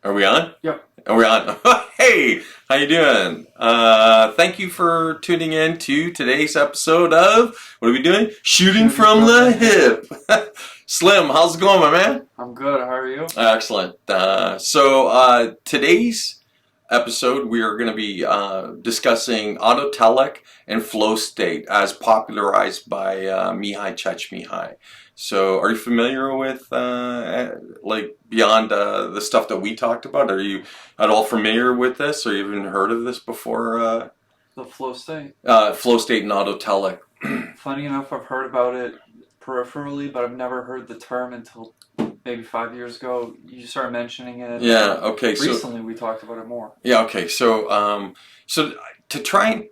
Are we on? Yep. Are we on? Hey, how you doing? Thank you for tuning in to today's episode of, what are we doing? Shooting from the hip. Slim, how's it going, my man? I'm good. How are you? Excellent. Today's episode, we are going to be discussing Autotelic and flow state as popularized by Mihaly Csikszentmihalyi. So, are you familiar with, beyond the stuff that we talked about? Are you at all familiar with this, or even heard of this before? The flow state? Flow state and Autotelic. Funny enough, I've heard about it peripherally, but I've never heard the term until maybe 5 years ago. You started mentioning it. Yeah, okay. Recently, we talked about it more. Yeah, okay. So to try and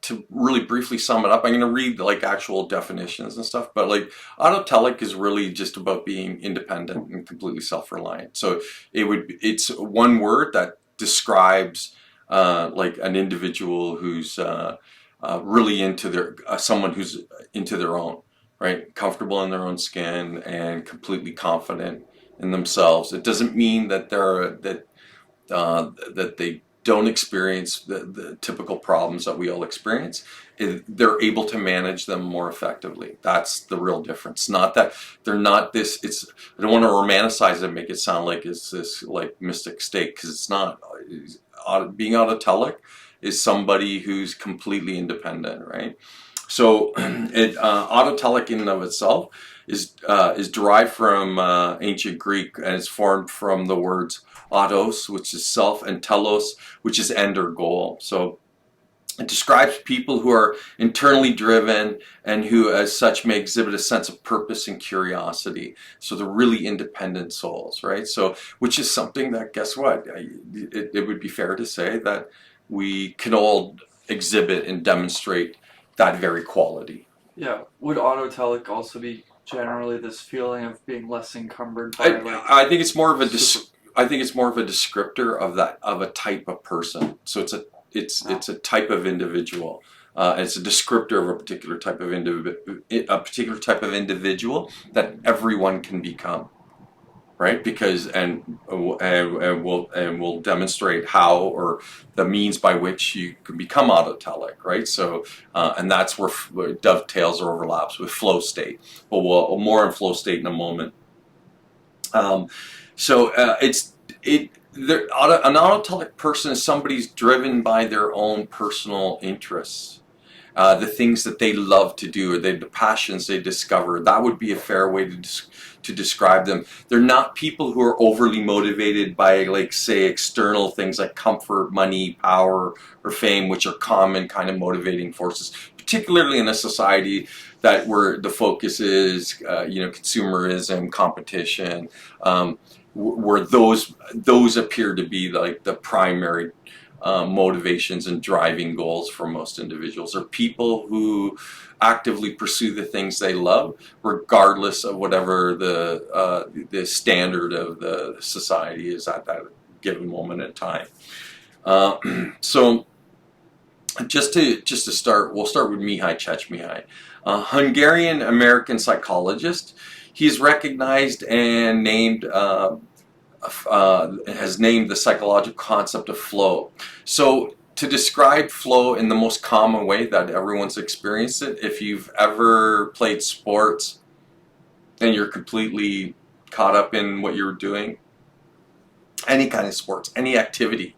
to really briefly sum it up, I'm going to read actual definitions and stuff, but Autotelic is really just about being independent and completely self-reliant. So it's one word that describes an individual who's really into their someone who's into their own, right? Comfortable in their own skin and completely confident in themselves. It doesn't mean that that they don't experience the typical problems that we all experience. They're able to manage them more effectively. That's the real difference. Not that they're not this. I don't want to romanticize it and make it sound like it's this mystic state, because it's not. Being autotelic is somebody who's completely independent, right? So, autotelic in and of itself is derived from ancient Greek, and it's formed from the words autos, which is self, and telos, which is end or goal. So it describes people who are internally driven and who as such may exhibit a sense of purpose and curiosity. So they're really independent souls, right? So, which is something that, guess what, it would be fair to say that we can all exhibit and demonstrate that very quality. Yeah. Would autotelic also be generally this feeling of being less encumbered by I think it's more of a descriptor of a type of person. So it's a type of individual. It's a descriptor of a particular type of individual that everyone can become, right? Because and we'll demonstrate how, or the means by which you can become autotelic, right? So and that's where it dovetails or overlaps with flow state. But we'll more on flow state in a moment. An autotelic person is somebody who's driven by their own personal interests, the things that they love to do, or the passions they discover. That would be a fair way to describe them. They're not people who are overly motivated by, say, external things like comfort, money, power, or fame, which are common kind of motivating forces, particularly in a society where the focus is, consumerism, competition, where those appear to be the primary motivations and driving goals for most individuals. Are people who actively pursue the things they love, regardless of whatever the standard of the society is at that given moment in time. So just to start, we'll start with Mihaly Csikszentmihalyi, a Hungarian-American psychologist. He's recognized and has named the psychological concept of flow. So to describe flow in the most common way that everyone's experienced it, if you've ever played sports and you're completely caught up in what you're doing, any kind of sports, any activity,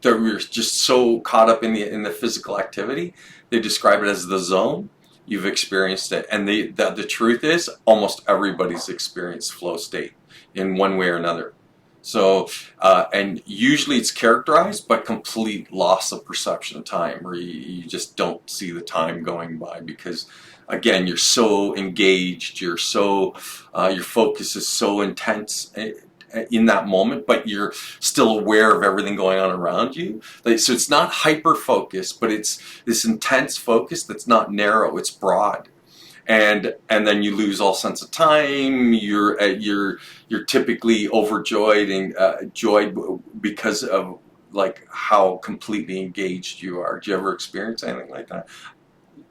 that you're just so caught up in the physical activity, they describe it as the zone. You've experienced it, and the truth is, almost everybody's experienced flow state in one way or another. So, and usually it's characterized by complete loss of perception of time, where you just don't see the time going by, because, again, you're so engaged, your focus is so intense in that moment, but you're still aware of everything going on around you. So it's not hyper focus, but it's this intense focus that's not narrow, it's broad. And then you lose all sense of time. You're typically overjoyed and joyed because of how completely engaged you are. Do you ever experience anything like that?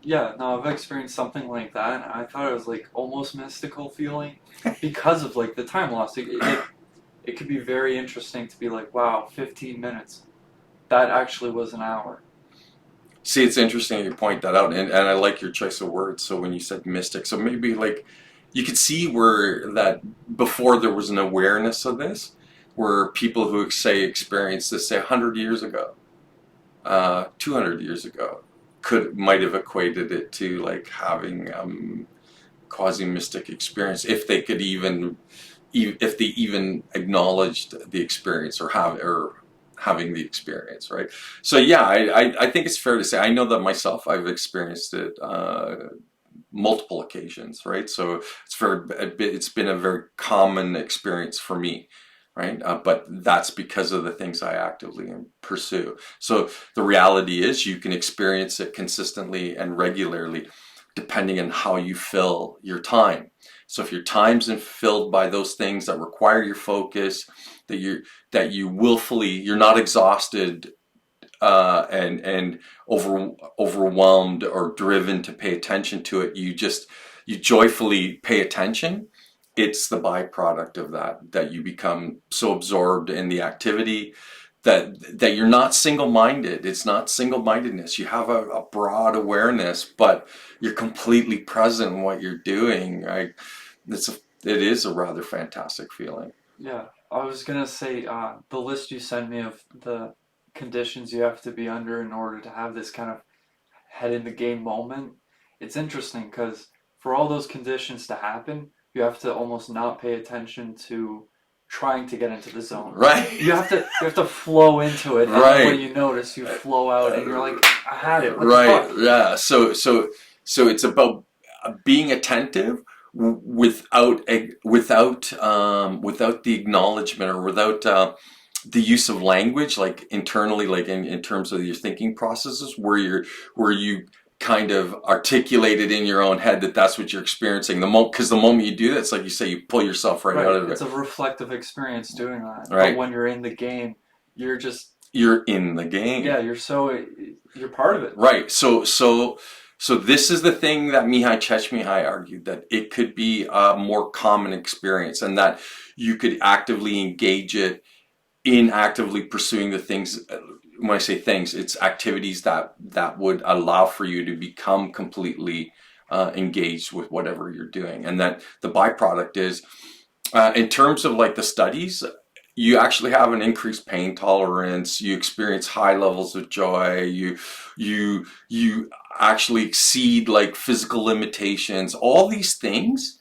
Yeah, no, I've experienced something like that, and I thought it was almost mystical feeling because of the time loss. it could be very interesting to be like, wow, 15 minutes. That actually was an hour. See, it's interesting you point that out, and I like your choice of words. So when you said mystic, so maybe like you could see where that before there was an awareness of this, where people who say experienced this, say 100 years ago, 200 years ago, might have equated it to like having quasi-mystic experience if they could even if they even acknowledged the experience or having the experience, right? So yeah, I think it's fair to say I know that myself. I've experienced it multiple occasions, right? So it's been a very common experience for me, right? But that's because of the things I actively pursue. So the reality is you can experience it consistently and regularly depending on how you fill your time. So if your time's filled by those things that require your focus, that you willfully, you're not exhausted and overwhelmed or driven to pay attention to it, you joyfully pay attention. It's the byproduct of that you become so absorbed in the activity that you're not single-minded. It's not single-mindedness. You have a broad awareness, but you're completely present in what you're doing, right? It is a rather fantastic feeling. Yeah, I was gonna say the list you sent me of the conditions you have to be under in order to have this kind of head in the game moment. It's interesting because for all those conditions to happen, you have to almost not pay attention to trying to get into the zone. Right. You have to flow into it, and right. when you notice, you flow out, and you're like, I had it. What right. the fuck? Yeah. So it's about being attentive without the acknowledgement or without the use of language, like internally, like in terms of your thinking processes, where you kind of articulate it in your own head that's what you're experiencing. Because the moment you do that, it's like you say, you pull yourself right out of it. It's a reflective experience doing that. Right. But when you're in the game, you're in the game. Yeah, you're part of it. Right. So this is the thing that Mihaly Csikszentmihalyi argued, that it could be a more common experience and that you could actively engage it in actively pursuing the things. When I say things, it's activities that would allow for you to become completely engaged with whatever you're doing. And that the byproduct is, in terms of like the studies, you actually have an increased pain tolerance, you experience high levels of joy, you actually exceed like physical limitations. All these things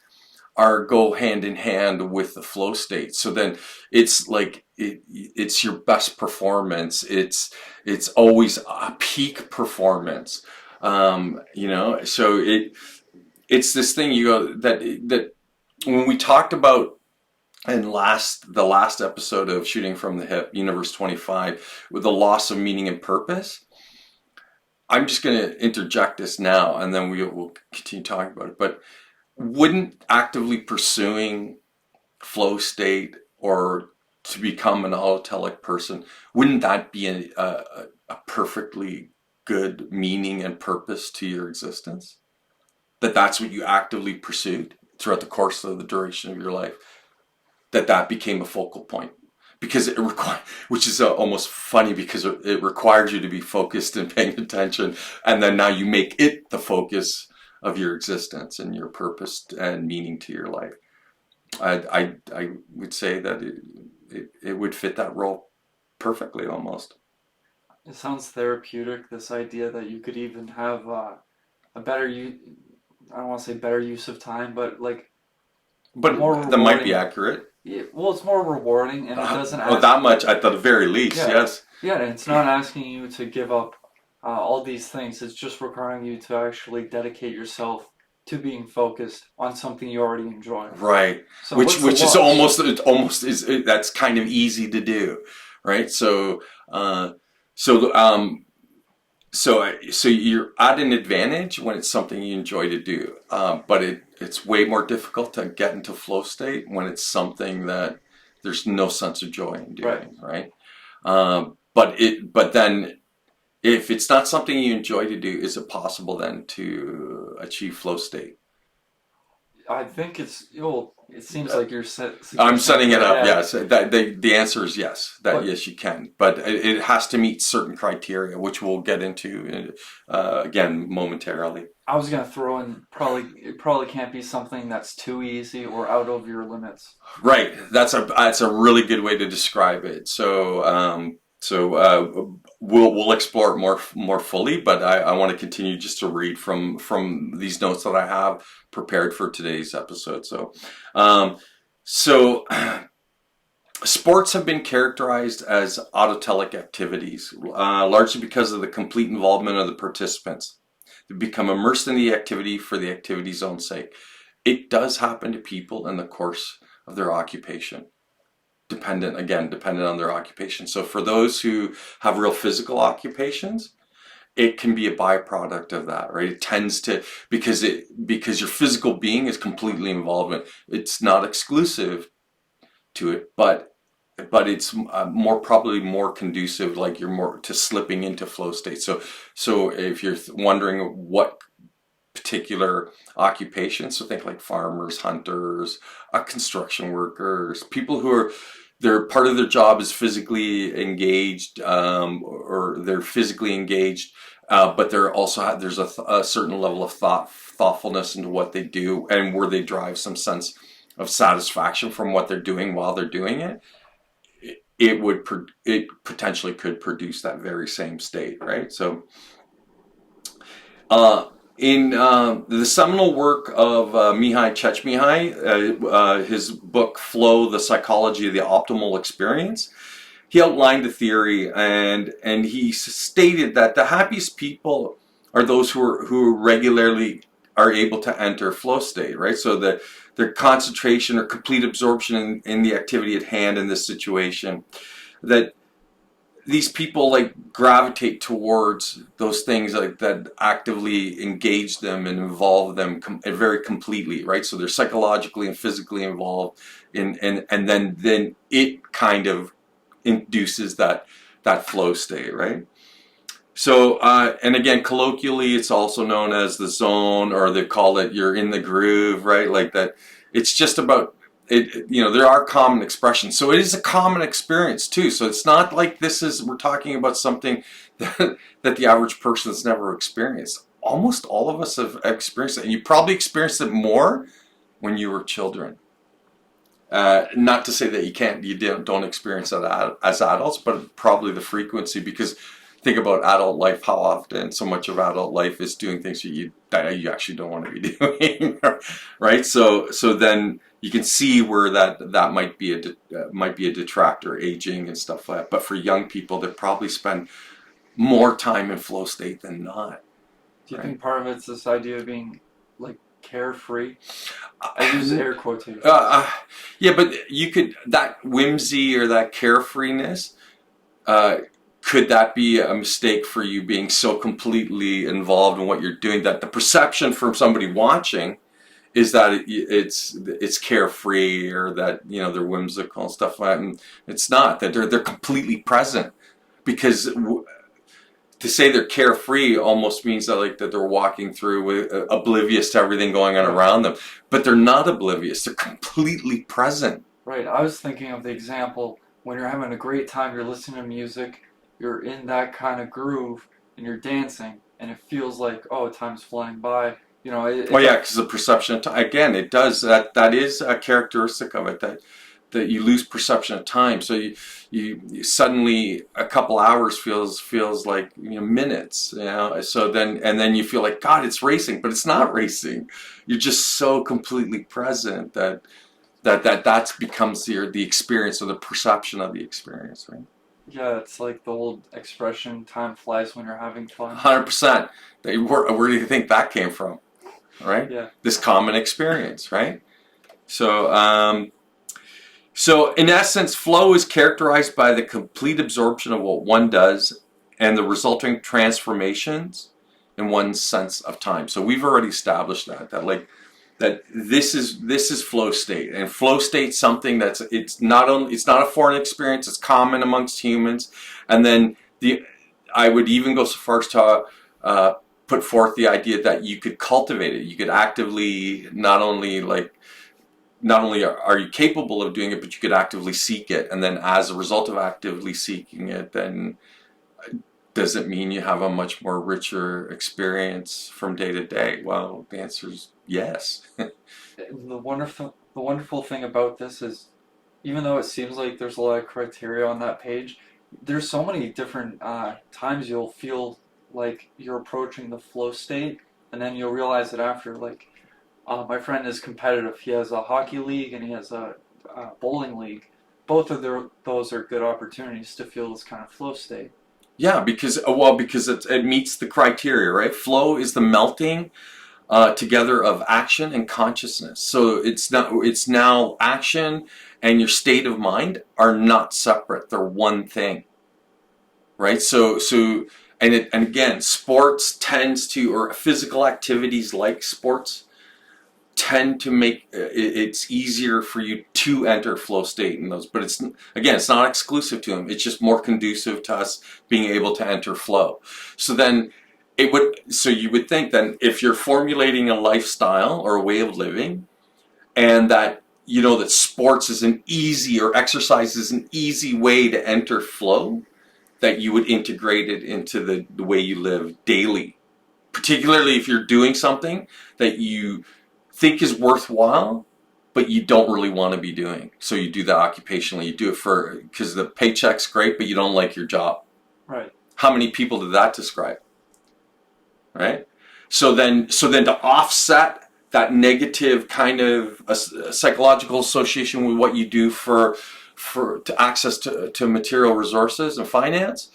go hand in hand with the flow state. So then it's like it's your best performance. It's always a peak performance. So it's this thing you go that when we talked about in the last episode of Shooting from the Hip, Universe 25, with the loss of meaning and purpose. I'm just going to interject this now, and then we'll continue talking about it. But wouldn't actively pursuing flow state or to become an autotelic person, wouldn't that be a perfectly good meaning and purpose to your existence? That's what you actively pursued throughout the course of the duration of your life? That became a focal point, because which is almost funny, because it requires you to be focused and paying attention, and then now you make it the focus of your existence and your purpose and meaning to your life. I would say that it would fit that role perfectly, almost. It sounds therapeutic, this idea that you could even have a better use, I don't want to say better use of time, but like more that might be accurate. Yeah, well, it's more rewarding, and it doesn't ask that much at the very least. Yeah. Yes. Yeah, and it's not asking you to give up all these things. It's just requiring you to actually dedicate yourself to being focused on something you already enjoy. Right. So which is almost that's kind of easy to do, right? So you're at an advantage when it's something you enjoy to do, but it's way more difficult to get into flow state when it's something that there's no sense of joy in doing, right? But then if it's not something you enjoy to do, is it possible then to achieve flow state? I think it's, well, it seems like you're I'm setting it up. yeah, Yes, the answer is yes. That but yes, you can, but it has to meet certain criteria, which we'll get into again momentarily. I was gonna throw in probably it probably can't be something that's too easy or out of your limits. Right. That's a really good way to describe it. We'll explore it more fully, but I want to continue just to read from these notes that I have prepared for today's episode. Um, so sports have been characterized as autotelic activities, largely because of the complete involvement of the participants. They become immersed in the activity for the activity's own sake. It does happen to people in the course of their occupation, dependent on their occupation. So for those who have real physical occupations, it can be a byproduct of that, right? It tends to, because your physical being is completely involved in it. It's not exclusive to it, but it's probably more conducive, like you're more to slipping into flow state. So if you're wondering what particular occupations, so think like farmers, hunters, construction workers, people who are, they're part of their job is physically engaged, or they're physically engaged, but they're also there's a certain level of thoughtfulness into what they do, and where they derive some sense of satisfaction from what they're doing while they're doing it. It potentially could produce that very same state, right? So in the seminal work of Mihaly Csikszentmihalyi, his book Flow, The Psychology of the Optimal Experience, he outlined the theory, and he stated that the happiest people are those who regularly are able to enter flow state, right? So that their concentration or complete absorption in the activity at hand in this situation, that these people like gravitate towards those things like that actively engage them and involve them very completely, right? So they're psychologically and physically involved in, and then it kind of induces that flow state, right? So and again, colloquially, it's also known as the zone, or they call it you're in the groove, right? Like that. It's just about it. There are common expressions, so it is a common experience too. So it's not like we're talking about something that the average person has never experienced. Almost all of us have experienced it, and you probably experienced it more when you were children. Not to say that you don't experience it as adults, but probably the frequency, because think about adult life, how often so much of adult life is doing things that you actually don't want to be doing, right? So then you can see where that might be a detractor, aging and stuff like that. But for young people, they probably spend more time in flow state than not. Do you think part of it's this idea of being like carefree? I use air quotations. Yeah, but that whimsy or that carefreeness. Could that be a mistake for you being so completely involved in what you're doing that the perception from somebody watching is that it's carefree, or that they're whimsical and stuff like that? And it's not, that they're completely present, because to say they're carefree almost means that they're walking through oblivious to everything going on around them, but they're not oblivious. They're completely present. Right. I was thinking of the example when you're having a great time, you're listening to music, you're in that kind of groove, and you're dancing, and it feels like, oh, time's flying by. Because the perception of time, again, it does that is a characteristic of it, that you lose perception of time. So you suddenly a couple hours feels like minutes. So then you feel like, God, it's racing, but it's not racing. You're just so completely present that becomes the experience, or the perception of the experience, right? Yeah, it's like the old expression, time flies when you're having fun. 100%. Where do you think that came from? Right? Yeah. This common experience, right? So in essence, flow is characterized by the complete absorption of what one does and the resulting transformations in one's sense of time. So we've already established that this is flow state, and flow state something it's not a foreign experience. It's common amongst humans, and then I would even go so far as to put forth the idea that you could cultivate it. You could actively not only are you capable of doing it, but you could actively seek it. And then as a result of actively seeking it, then does it mean you have a much more richer experience from day to day? Well, the answer is yes. The wonderful thing about this is, even though it seems like there's a lot of criteria on that page, there's so many different times you'll feel like you're approaching the flow state, and then you'll realize it after. Like, my friend is competitive. He has a hockey league and he has a bowling league. Both of those are good opportunities to feel this kind of flow state. Yeah, because it meets the criteria, right? Flow is the melting together of action and consciousness. So it's now action and your state of mind are not separate. They're one thing, right? And again, sports tends to, or physical activities like sports tend to make it's easier for you to enter flow state in those, but it's not exclusive to them. It's just more conducive to us being able to enter flow. So you would think then, if you're formulating a lifestyle or a way of living, and that that sports is an easy, or exercise is an easy way to enter flow, that you would integrate it into the way you live daily, particularly if you're doing something that you think is worthwhile, but you don't really want to be doing. So you do that occupationally. You do it because the paycheck's great, but you don't like your job. Right. How many people did that describe? Right. So then to offset that negative kind of a psychological association with what you do for access to material resources and finance,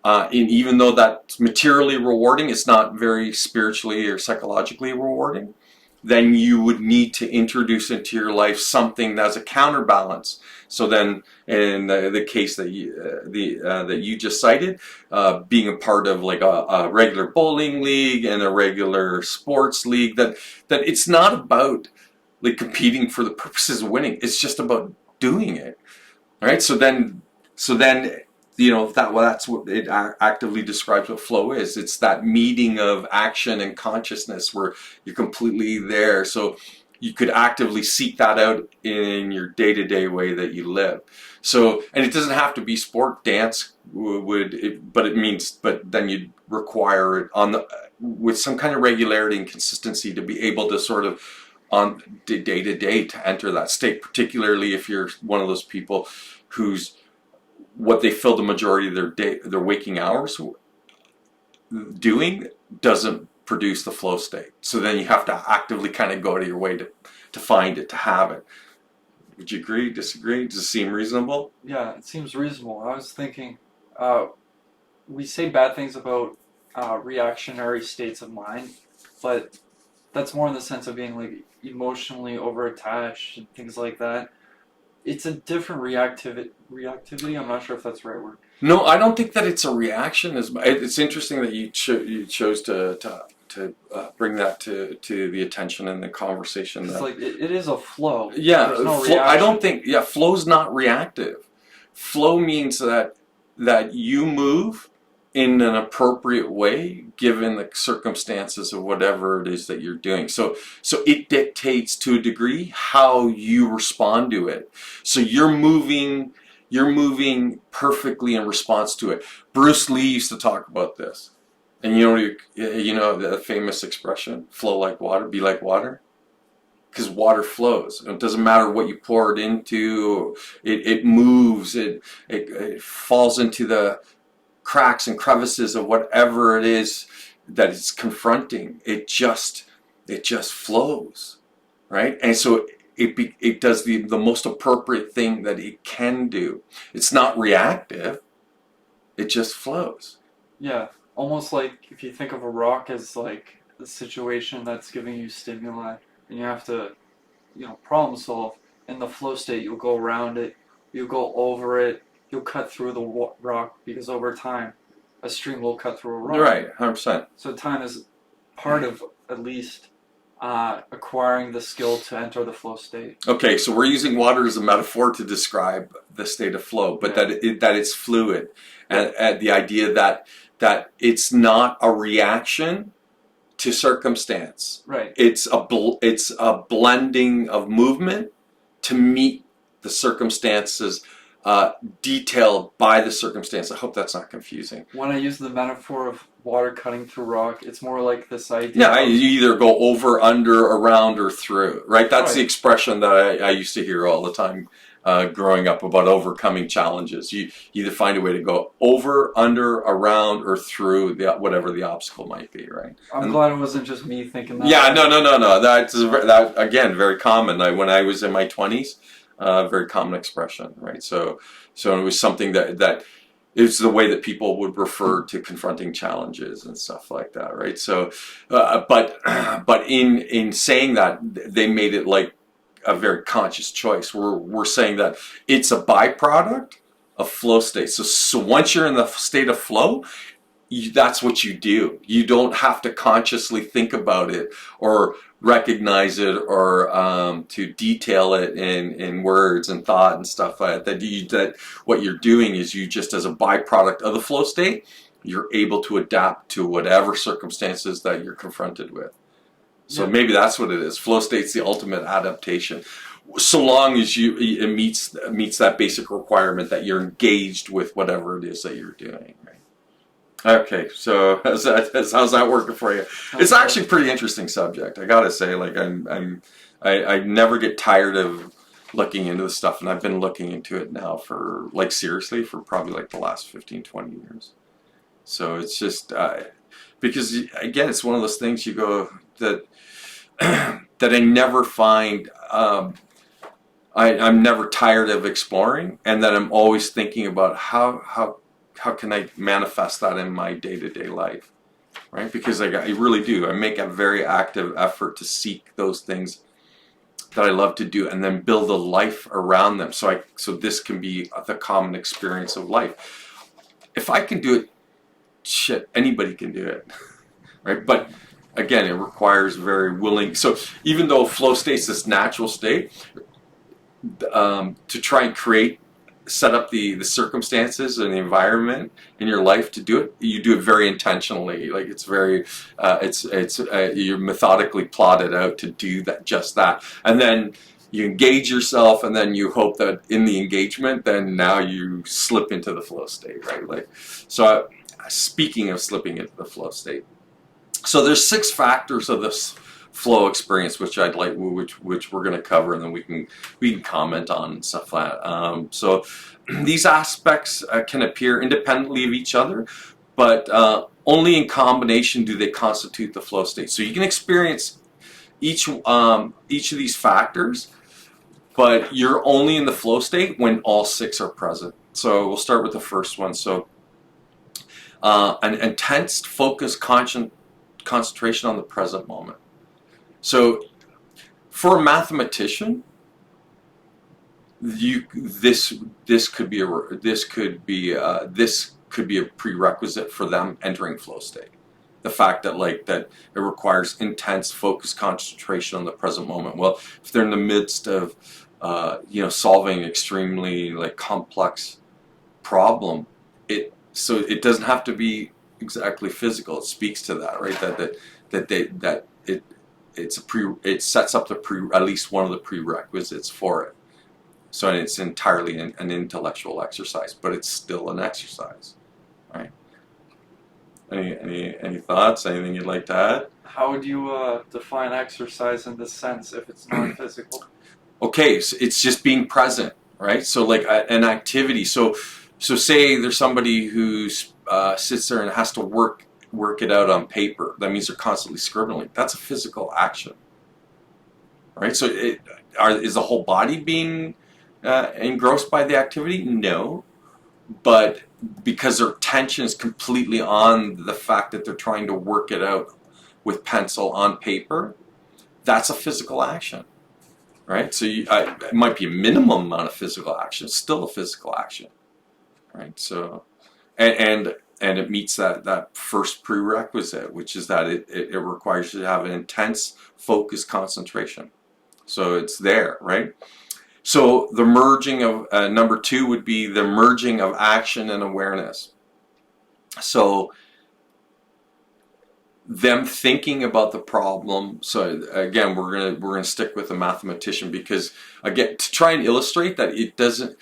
and even though that's materially rewarding, it's not very spiritually or psychologically rewarding, then you would need to introduce into your life something that's a counterbalance. So then, in the case that you just cited, being a part of like a regular bowling league and a regular sports league, that it's not about like competing for the purposes of winning. It's just about doing it, right? So then that's what it actively describes what flow is. It's that meeting of action and consciousness where you're completely there. So you could actively seek that out in your day-to-day way that you live. So, and it doesn't have to be sport. Dance but then you'd require it with some kind of regularity and consistency to be able to sort of on day-to-day to enter that state, particularly if you're one of those people who's what they fill the majority of their waking hours doing doesn't produce the flow state. So then you have to actively kind of go to your way to find it, to have it. Would you agree, disagree? Does it seem reasonable? Yeah, it seems reasonable. I was thinking, we say bad things about reactionary states of mind, but that's more in the sense of being like emotionally overattached and things like that. It's a different reactivity. I'm not sure if that's the right word. No, I don't think that it's a reaction. It's interesting that you chose to bring that to the attention and the conversation. It's like it is a flow. Yeah, there's no flow, reaction. I don't think. Yeah, flow's not reactive. Flow means that you move in an appropriate way given the circumstances of whatever it is that you're doing. So it dictates to a degree how you respond to it. So you're moving perfectly in response to it. Bruce Lee used to talk about this. And you know the famous expression, flow like water, be like water? Because water flows. It doesn't matter what you pour it into. It moves. It falls into the cracks and crevices of whatever it is that it's confronting. It just flows, right? And so it does the most appropriate thing that it can do. It's not reactive. It just flows. Yeah, almost like if you think of a rock as like a situation that's giving you stimuli, and you have to, problem solve. In the flow state, you'll go around it, you'll go over it, you'll cut through the rock, because over time, a stream will cut through a rock. Right, 100%. So time is part of, at least, acquiring the skill to enter the flow state. Okay, so we're using water as a metaphor to describe the state of flow, but that it's fluid, and the idea that it's not a reaction to circumstance. Right. It's a blending of movement to meet the circumstances, detailed by the circumstance. I hope that's not confusing. When I use the metaphor of water cutting through rock, it's more like this idea. Yeah, of, you either go over, under, around, or through, right? That's the expression that I used to hear all the time growing up about overcoming challenges. You either find a way to go over, under, around, or through whatever the obstacle might be, right? I'm glad it wasn't just me thinking that. Yeah, no. That again, very common. When I was in my 20s, very common expression, right? So it was something that it's the way that people would refer to confronting challenges and stuff like that, right? So, but in saying that, they made it like a very conscious choice. We're saying that it's a byproduct of flow state. So once you're in the state of flow, that's what you do. You don't have to consciously think about it or recognize it or to detail it in words and thought and stuff like that. That what you're doing is you just, as a byproduct of the flow state, you're able to adapt to whatever circumstances that you're confronted with. So maybe that's what it is. Flow state's the ultimate adaptation, so long as it meets that basic requirement that you're engaged with whatever it is that you're doing. Right? Okay, so how's that working for you? It's actually a pretty interesting subject. I gotta say, like I never get tired of looking into this stuff, and I've been looking into it now for seriously for probably like the last 15, 20 years. So it's just because again, it's one of those things you go that I never find. I'm never tired of exploring, and that I'm always thinking about how can I manifest that in my day-to-day life, right? Because I really do. I make a very active effort to seek those things that I love to do, and then build a life around them. So this can be the common experience of life. If I can do it, shit, anybody can do it, right? But again, it requires very willing. So even though flow state's this natural state, to try and set up the circumstances and the environment in your life to do it, you do it very intentionally. Like it's very, you're methodically plotted out to do just that, and then you engage yourself, and then you hope that in the engagement, then now you slip into the flow state, right? Like, so speaking of slipping into the flow state, so there's 6 factors of this flow experience, which we're going to cover, and then we can comment on and stuff like that. So these aspects can appear independently of each other, but only in combination do they constitute the flow state. So you can experience each of these factors, but you're only in the flow state when all 6 are present. So we'll start with the first one. So an intense, focused, concentration on the present moment. So, for a mathematician, this could be a prerequisite for them entering flow state. The fact that that it requires intense, focused concentration on the present moment. Well, if they're in the midst of solving an extremely complex problem, it doesn't have to be exactly physical. It speaks to that, right? It sets up at least one of the prerequisites for it. So it's entirely an intellectual exercise, but it's still an exercise, right? Any thoughts? Anything you'd like to add? How would you define exercise in this sense if it's not physical? Okay, so it's just being present, right? So like an activity. So say there's somebody who sits there and has to work it out on paper. That means they're constantly scribbling. That's a physical action, right? So is the whole body being engrossed by the activity? No, but because their attention is completely on the fact that they're trying to work it out with pencil on paper, that's a physical action, right? So it might be a minimum amount of physical action, still a physical action, right? So and it meets that first prerequisite, which is that it requires you to have an intense, focused concentration. So it's there, right? So the merging of, number 2 would be the merging of action and awareness. So them thinking about the problem. So again, we're gonna stick with a mathematician, because again, to try and illustrate that it doesn't,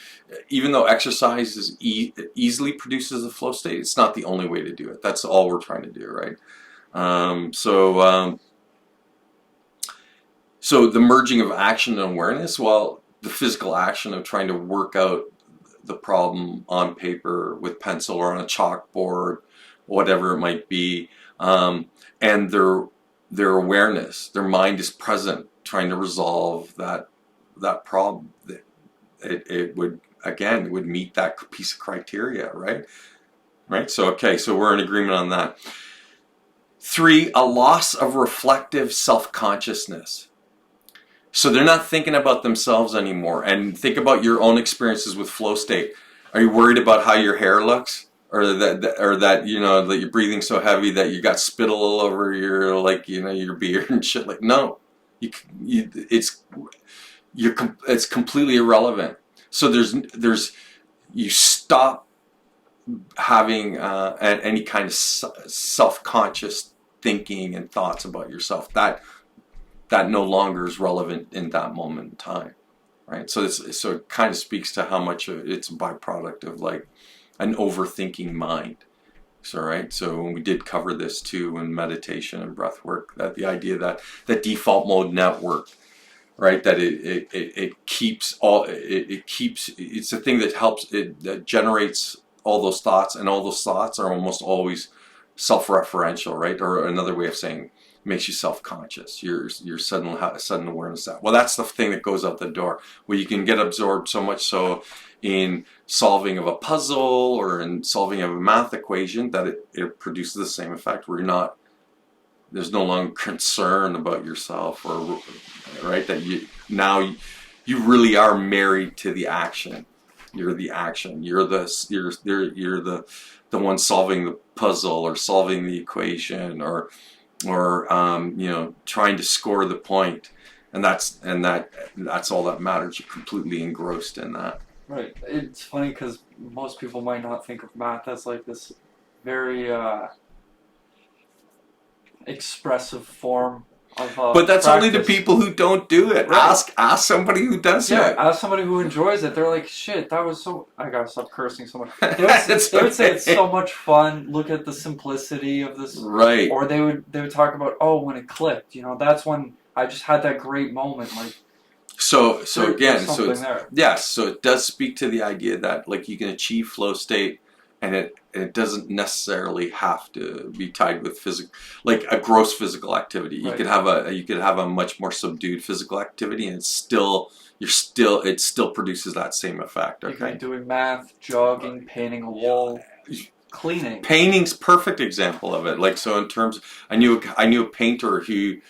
even though exercise is easily produces a flow state, it's not the only way to do it. That's all we're trying to do, right? So the merging of action and awareness, well, the physical action of trying to work out the problem on paper with pencil or on a chalkboard, whatever it might be, and their awareness, their mind is present, trying to resolve that problem. It would, again, it would meet that piece of criteria, right? Right. So okay, so we're in agreement on that. 3, a loss of reflective self-consciousness. So they're not thinking about themselves anymore. And think about your own experiences with flow state. Are you worried about how your hair looks, or that you know, that you're breathing so heavy that you got spittle all over your, like, you know, your beard and shit? Like, no, it's completely irrelevant. So you stop having any kind of self-conscious thinking and thoughts about yourself. That no longer is relevant in that moment in time, right? So it kind of speaks to how much it's a byproduct of like an overthinking mind. So right, so when we did cover this too in meditation and breath work, that the idea that the default mode network, right, that it keeps it's a thing that helps, that generates all those thoughts, and all those thoughts are almost always self-referential, right? Or another way of saying, makes you self-conscious. Your sudden awareness that, well, that's the thing that goes out the door, where you can get absorbed so much so in solving of a puzzle or in solving of a math equation that it produces the same effect, where there's no longer concern about yourself, or right, that you really are married to the action. You're the action. You're the one solving the puzzle or solving the equation, or you know, trying to score the point, and that's all that matters. You're completely engrossed in that. Right. It's funny because most people might not think of math as like this very expressive form of but that's practice. only the people who don't do it. Right. Ask somebody who does it. Yeah, ask somebody who enjoys it. They're like, shit, that was so... I gotta stop cursing so much. They would say it's so much fun. Look at the simplicity of this. Right. Or they would talk about, oh, when it clicked. You know, that's when I just had that great moment. Like, so again, there. So it does speak to the idea that, like, you can achieve flow state, and it doesn't necessarily have to be tied with like a gross physical activity. You Right. could have a much more subdued physical activity, and it still produces that same effect. You could Okay. be doing math, jogging, painting a wall, cleaning. Painting's perfect example of it. Like, so in terms, I knew a painter who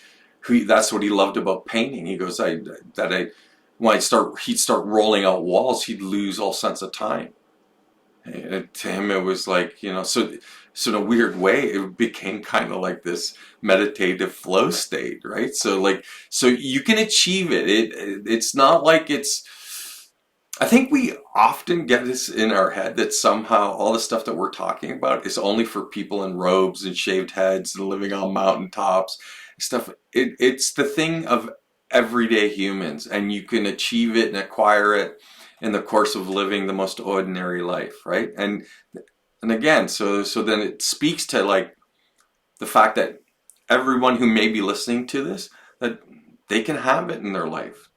that's what he loved about painting. He goes, when he'd start rolling out walls, he'd lose all sense of time. And to him, it was like, you know, so in a weird way, it became kind of like this meditative flow state, right? So you can achieve it. It's not like it's. I think we often get this in our head that somehow all the stuff that we're talking about is only for people in robes and shaved heads and living on mountaintops and stuff. It's the thing of everyday humans, and you can achieve it and acquire it in the course of living the most ordinary life, right? And again, so then it speaks to like the fact that everyone who may be listening to this, that they can have it in their life.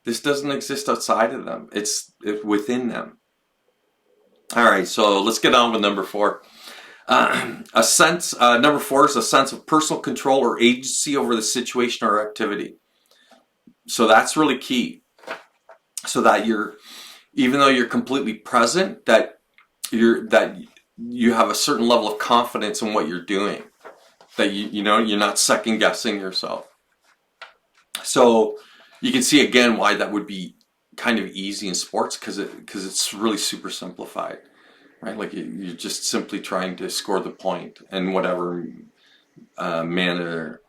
This doesn't exist outside of them. It's within them. All right, so let's get on with number 4. Number 4 is a sense of personal control or agency over the situation or activity. So that's really key. So that even though you're completely present, that you have a certain level of confidence in what you're doing. That you know, you're not second guessing yourself. So you can see again why that would be kind of easy in sports, because it's really super simplified, right? Like you're just simply trying to score the point in whatever manner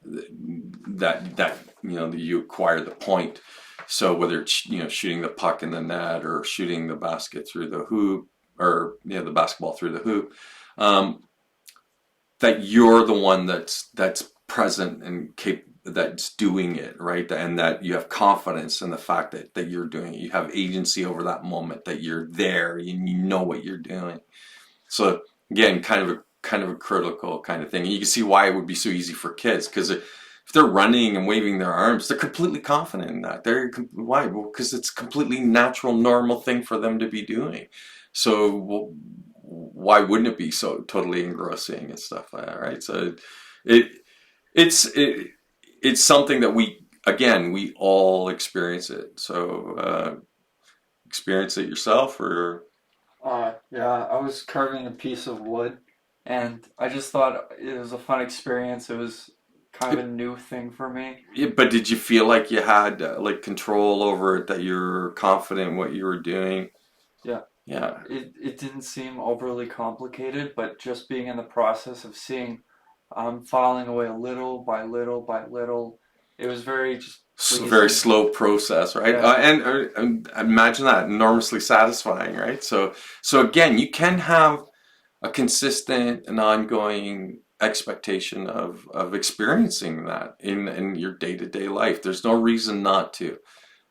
that you know, you acquire the point. So whether it's, you know, shooting the puck in the net or shooting the basket through the hoop, or, you know, the basketball through the hoop, that you're the one that's present and that's doing it, right? And that you have confidence in the fact that you're doing it. You have agency over that moment, that you're there and you know what you're doing. So again, kind of a critical kind of thing. And you can see why it would be so easy for kids, because if they're running and waving their arms, they're completely confident in that. Why? Well, because it's a completely natural, normal thing for them to be doing. So why wouldn't it be so totally engrossing and stuff like that, right? So it it's it, it's something that we all experience it. So experience it yourself, or Yeah, I was carving a piece of wood, and I just thought it was a fun experience. It was kind of a new thing for me. yeah, but did you feel like you had like control over it, that you're confident in what you were doing? Yeah, Yeah. it didn't seem overly complicated, but just being in the process of seeing filing away little by little by little, it was very just Very pleasing. slow process, right? Yeah, And imagine that, enormously satisfying, right? So again, you can have a consistent and ongoing expectation of experiencing that in your day-to-day life. There's no reason not to,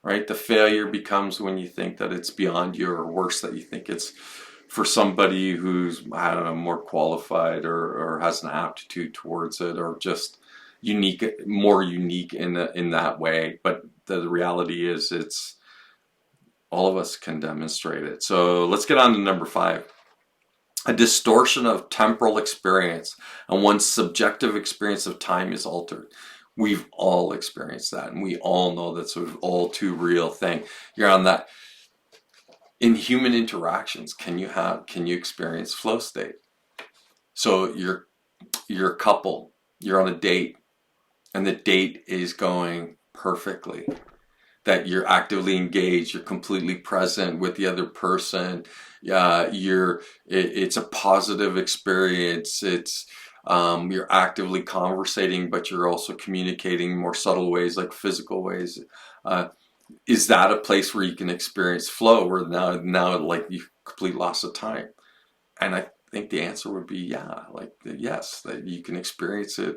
right? The failure becomes when you think that it's beyond you, or worse, that you think it's for somebody who's, I don't know, more qualified, or has an aptitude towards it, or just more unique in that way. But the reality is, it's all of us can demonstrate it. So let's get on to number 5. A distortion of temporal experience, and one's subjective experience of time is altered. We've all experienced that, and we all know that's an all too real thing. You're on that. In human interactions, can you experience flow state? So you're a couple, you're on a date, and the date is going perfectly, that you're actively engaged, you're completely present with the other person. It's a positive experience. You're actively conversating, but you're also communicating in more subtle ways, like physical ways. Is that a place where you can experience flow, where now like you complete loss of time? And I think the answer would be yeah, like yes, that you can experience it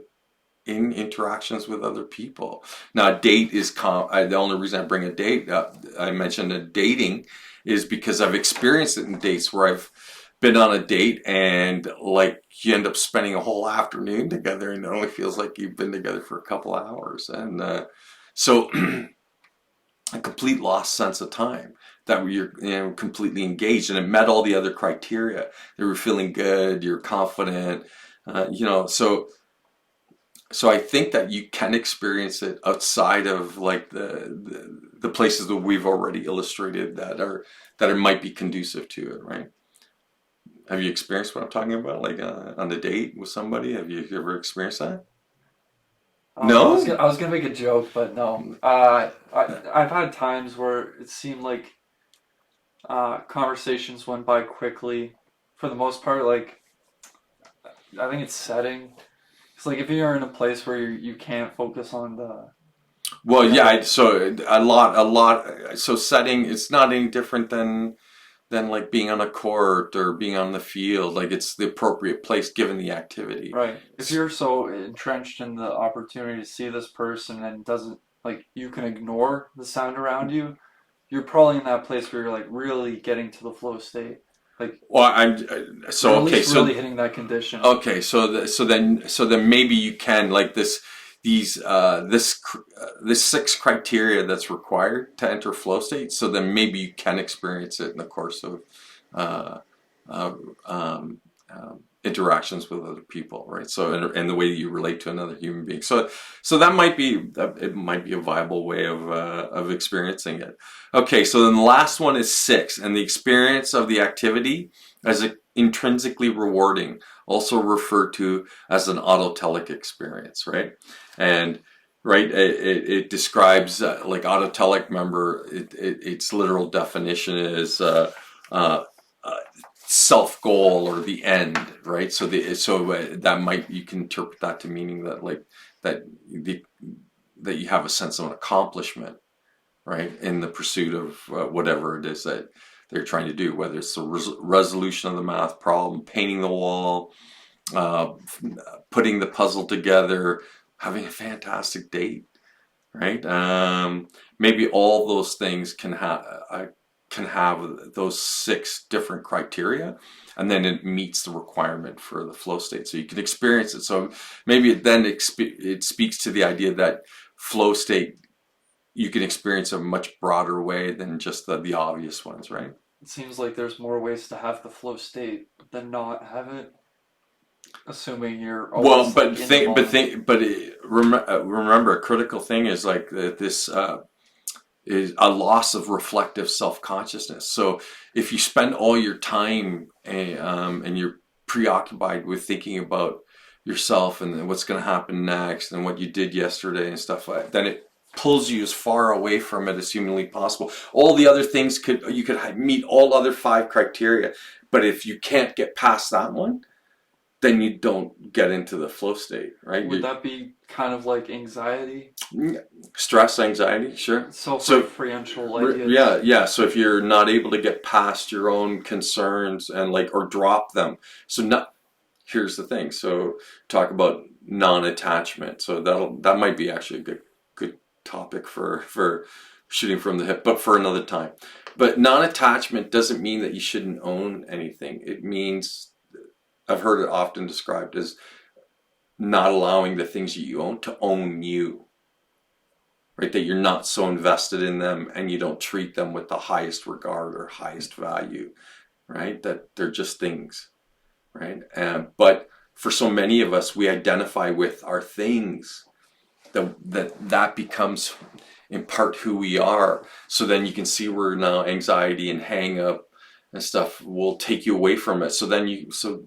in interactions with other people. Now, a date is the only reason I bring a date up, I mentioned a dating, is because I've experienced it in dates where I've been on a date, and like you end up spending a whole afternoon together, and it only feels like you've been together for a couple of hours. And so a complete lost sense of time, that you're completely engaged, and it met all the other criteria. They were feeling good, you're confident, so I think that you can experience it outside of like the places that we've already illustrated that it might be conducive to it, right? Have you experienced what I'm talking about, like on a date with somebody? Have you ever experienced that? No? I was gonna make a joke, but no. I've had times where it seemed like conversations went by quickly. For the most part, like I think it's setting. It's like if you're in a place where you can't focus on Well, the yeah. So a lot. So setting, it's not any different than like being on a court or being on the field. Like it's the appropriate place given the activity. right. If you're so entrenched in the opportunity to see this person and doesn't like you can ignore the sound around you, you're probably in that place where you're like really getting to the flow state. Like Well, you're so at okay. least really hitting that condition. Okay, so then maybe you can, like this 6 criteria that's required to enter flow state. So then maybe you can experience it in the course of uh, uh, um, interactions with other people, right? So and the way that you relate to another human being. So it might be a viable way of experiencing it. Okay, so then the last one is 6, and the experience of the activity as intrinsically rewarding, also referred to as an autotelic experience, right? And right, it describes like autotelic. Remember, its literal definition is uh, self goal, or the end, right? So that might, you can interpret that to meaning that like that the that you have a sense of an accomplishment, right, in the pursuit of whatever it is that they're trying to do, whether it's the resolution of the math problem, painting the wall, uh, putting the puzzle together, having a fantastic date, right? Maybe all those things can have those 6 different criteria, and then it meets the requirement for the flow state, so you can experience it. So maybe it speaks to the idea that flow state you can experience a much broader way than just the obvious ones, right? It seems like there's more ways to have the flow state than not have it, assuming you're Well, always like in the moment. remember, a critical thing is like this is a loss of reflective self-consciousness. So if you spend all your time and you're preoccupied with thinking about yourself and what's going to happen next and what you did yesterday and stuff like that, then it pulls you as far away from it as humanly possible. All the other things you could meet all other 5 criteria, but if you can't get past that one, then you don't get into the flow state, right? Would that be kind of like anxiety? Stress, anxiety, sure. So Self-referential ideas? yeah. So if you're not able to get past your own concerns and like or drop them, so not. Here's the thing. So talk about non-attachment. So that might be actually a good topic for shooting from the hip, but for another time. But non-attachment doesn't mean that you shouldn't own anything. It means I've heard it often described as not allowing the things that you own to own you, right? That you're not so invested in them and you don't treat them with the highest regard or highest value, right? That they're just things, right? But for so many of us, we identify with our things, that becomes in part who we are. So then you can see where now anxiety and hang up and stuff will take you away from it. So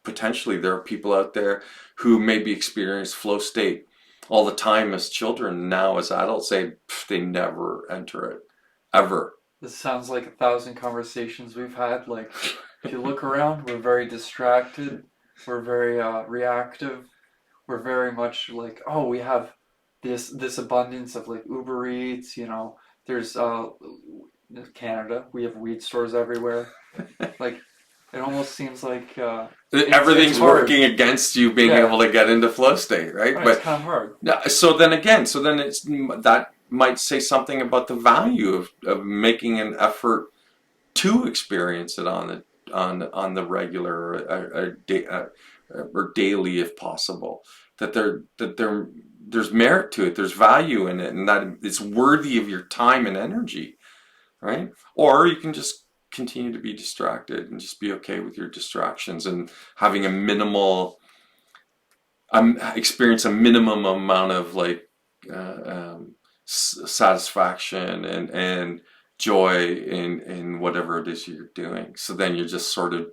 potentially there are people out there who maybe experience flow state all the time as children, now as adults say they never enter it ever. This sounds like 1,000 conversations we've had. Like, if you look around, we're very distracted. We're very reactive. We're very much like, oh, we have this abundance of like Uber Eats. There's Canada. We have weed stores everywhere. Like, it almost seems like it's Everything's hard. working against you being Yeah, able to get into flow state, right? right, it's But kind of hard. so then it's that might say something about the value of making an effort to experience it on the regular or daily if possible. There's merit to it. There's value in it, and that it's worthy of your time and energy, right? Or you can just continue to be distracted and just be okay with your distractions and having a minimal experience a minimum amount of like satisfaction and joy in whatever it is you're doing. So then you're just sort of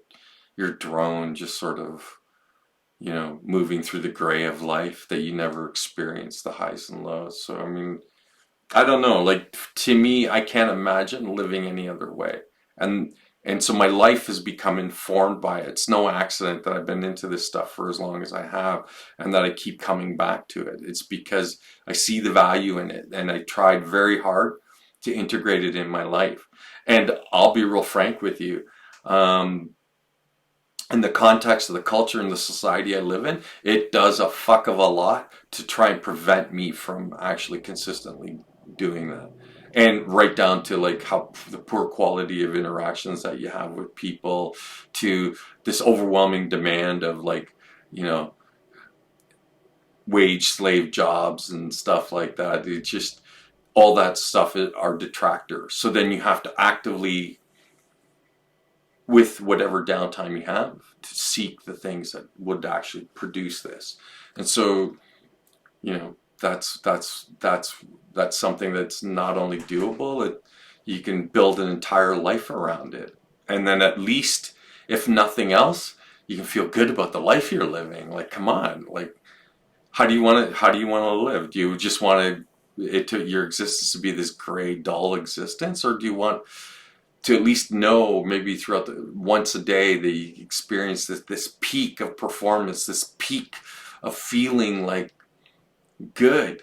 your drone just sort of moving through the gray of life that you never experience the highs and lows. So I mean, I don't know, like to me I can't imagine living any other way. And so my life has become informed by it. It's no accident that I've been into this stuff for as long as I have and that I keep coming back to it. It's because I see the value in it and I tried very hard to integrate it in my life. And I'll be real frank with you. In the context of the culture and the society I live in, it does a fuck of a lot to try and prevent me from actually consistently doing that. And right down to like how the poor quality of interactions that you have with people, to this overwhelming demand of like, you know, wage slave jobs and stuff like that. It's just all that stuff are detractors. So then you have to actively, with whatever downtime you have, to seek the things that would actually produce this. And so, that's something that's not only doable, you can build an entire life around it. And then at least, if nothing else, you can feel good about the life you're living. Like, come on, like, how do you want to live? Do you just want your existence to be this gray, dull existence, or do you want to at least know maybe throughout once a day that you experience this peak of performance, this peak of feeling like good?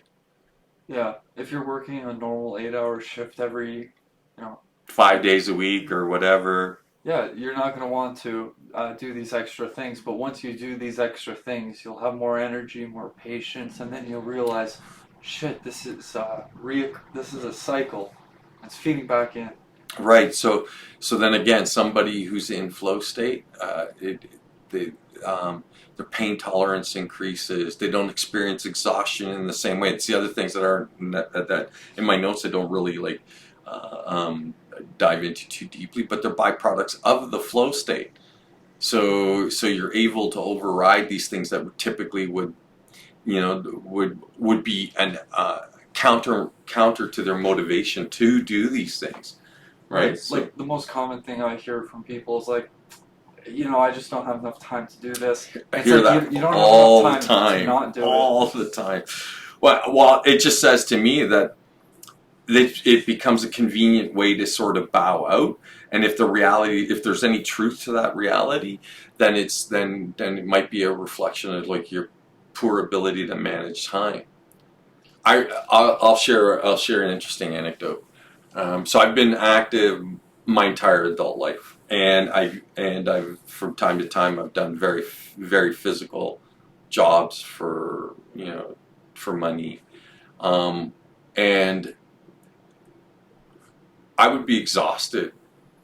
Yeah, if you're working a normal 8-hour shift every, you know, 5 days a week or whatever. Yeah, you're not going to want to do these extra things, but once you do these extra things, you'll have more energy, more patience, and then you'll realize, shit, this is a cycle. It's feeding back in. Right. So then again, somebody who's in flow state, they, their pain tolerance increases. They don't experience exhaustion in the same way. It's the other things that are that in my notes I don't really like dive into too deeply, but they're byproducts of the flow state. So you're able to override these things that typically would would be an counter to their motivation to do these things, right? Right. So Like the most common thing I hear from people is like, I just don't have enough time to do this. I It's hear like that you don't have all the enough time to time, not do it. all the time. Well, it just says to me that it becomes a convenient way to sort of bow out. And if if there's any truth to that reality, then then it might be a reflection of like your poor ability to manage time. I'll share an interesting anecdote. So I've been active my entire adult life, and I've from time to time I've done very physical jobs for for money, and I would be exhausted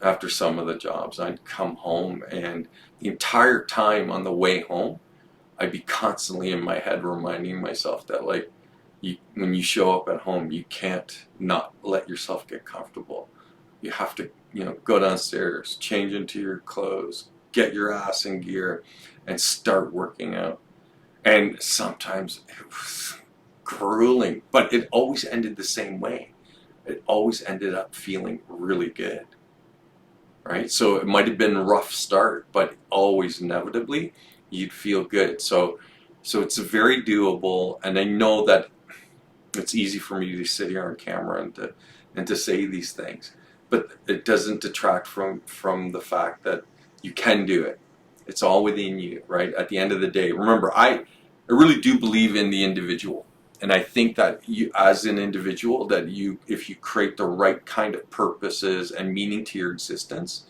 after some of the jobs. I'd come home, and the entire time on the way home, I'd be constantly in my head reminding myself that like when you show up at home, you can't not let yourself get comfortable. You have to, go downstairs, change into your clothes, get your ass in gear, and start working out. And sometimes it was grueling, but it always ended the same way. It always ended up feeling really good, right? So it might have been a rough start, but always inevitably you'd feel good. So it's very doable, and I know that it's easy for me to sit here on camera and to say these things, but it doesn't detract from the fact that you can do it. It's all within you, right? At the end of the day, remember, I really do believe in the individual, and I think that you, as an individual, that if you create the right kind of purposes and meaning to your existence,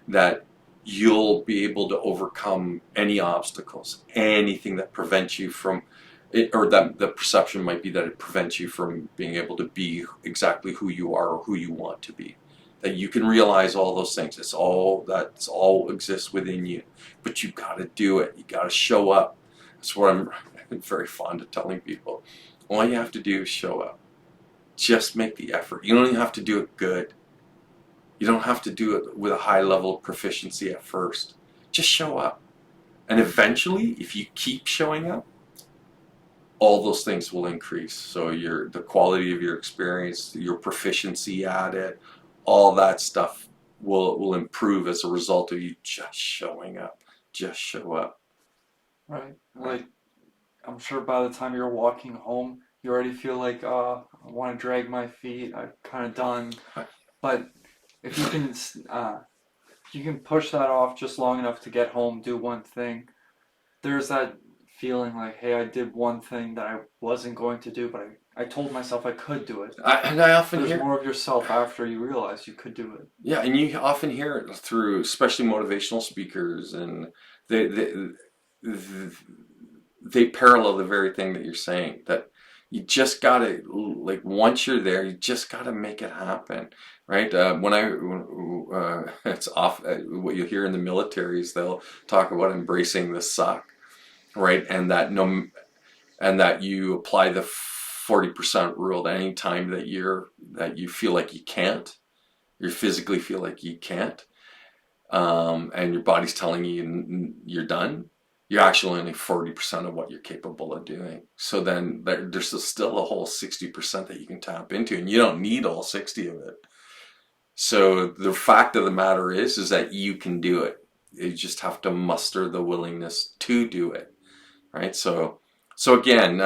that you'll be able to overcome any obstacles, anything that prevents you from it, or that the perception might be that it prevents you from being able to be exactly who you are or who you want to be. That you can realize all those things. It's all exists within you, but you got to do it. You got to show up. That's what I'm very fond of telling people. All you have to do is show up. Just make the effort. You don't even have to do it good. You don't have to do it with a high level of proficiency at first. Just show up. And eventually, if you keep showing up, all those things will increase. So the quality of your experience, your proficiency at it, all that stuff will improve as a result of you just showing up. Just show up. Right. Like I'm sure by the time you're walking home, you already feel like, I want to drag my feet. I'm kind of done. But if you can, if you can push that off just long enough to get home, do one thing, there's that feeling like, hey, I did one thing that I wasn't going to do, but I told myself I could do it. And I often There's hear, more of yourself after you realize you could do it. yeah, and you often hear it through, especially motivational speakers, and they they they parallel the very thing that you're saying. That you just gotta, like, once you're there, you just gotta make it happen, right? It's off. What you hear in the military is they'll talk about embracing the suck, right? And that you apply the 40% rule at any time that you feel like you can't, you physically feel like you can't, and your body's telling you you're done. You're actually only 40% of what you're capable of doing. So then there's still a whole 60% that you can tap into, and you don't need all 60 of it. So the fact of the matter is that you can do it. You just have to muster the willingness to do it, right? So again,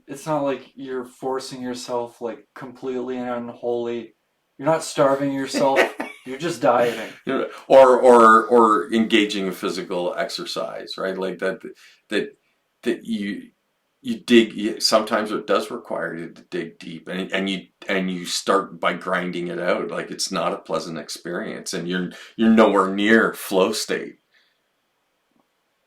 It's not like you're forcing yourself like completely and unholy. You're not starving yourself. You're just dieting. or engaging in physical exercise, right? Like that you sometimes it does require you to dig deep, and you start by grinding it out. Like, it's not a pleasant experience, and you're nowhere near flow state.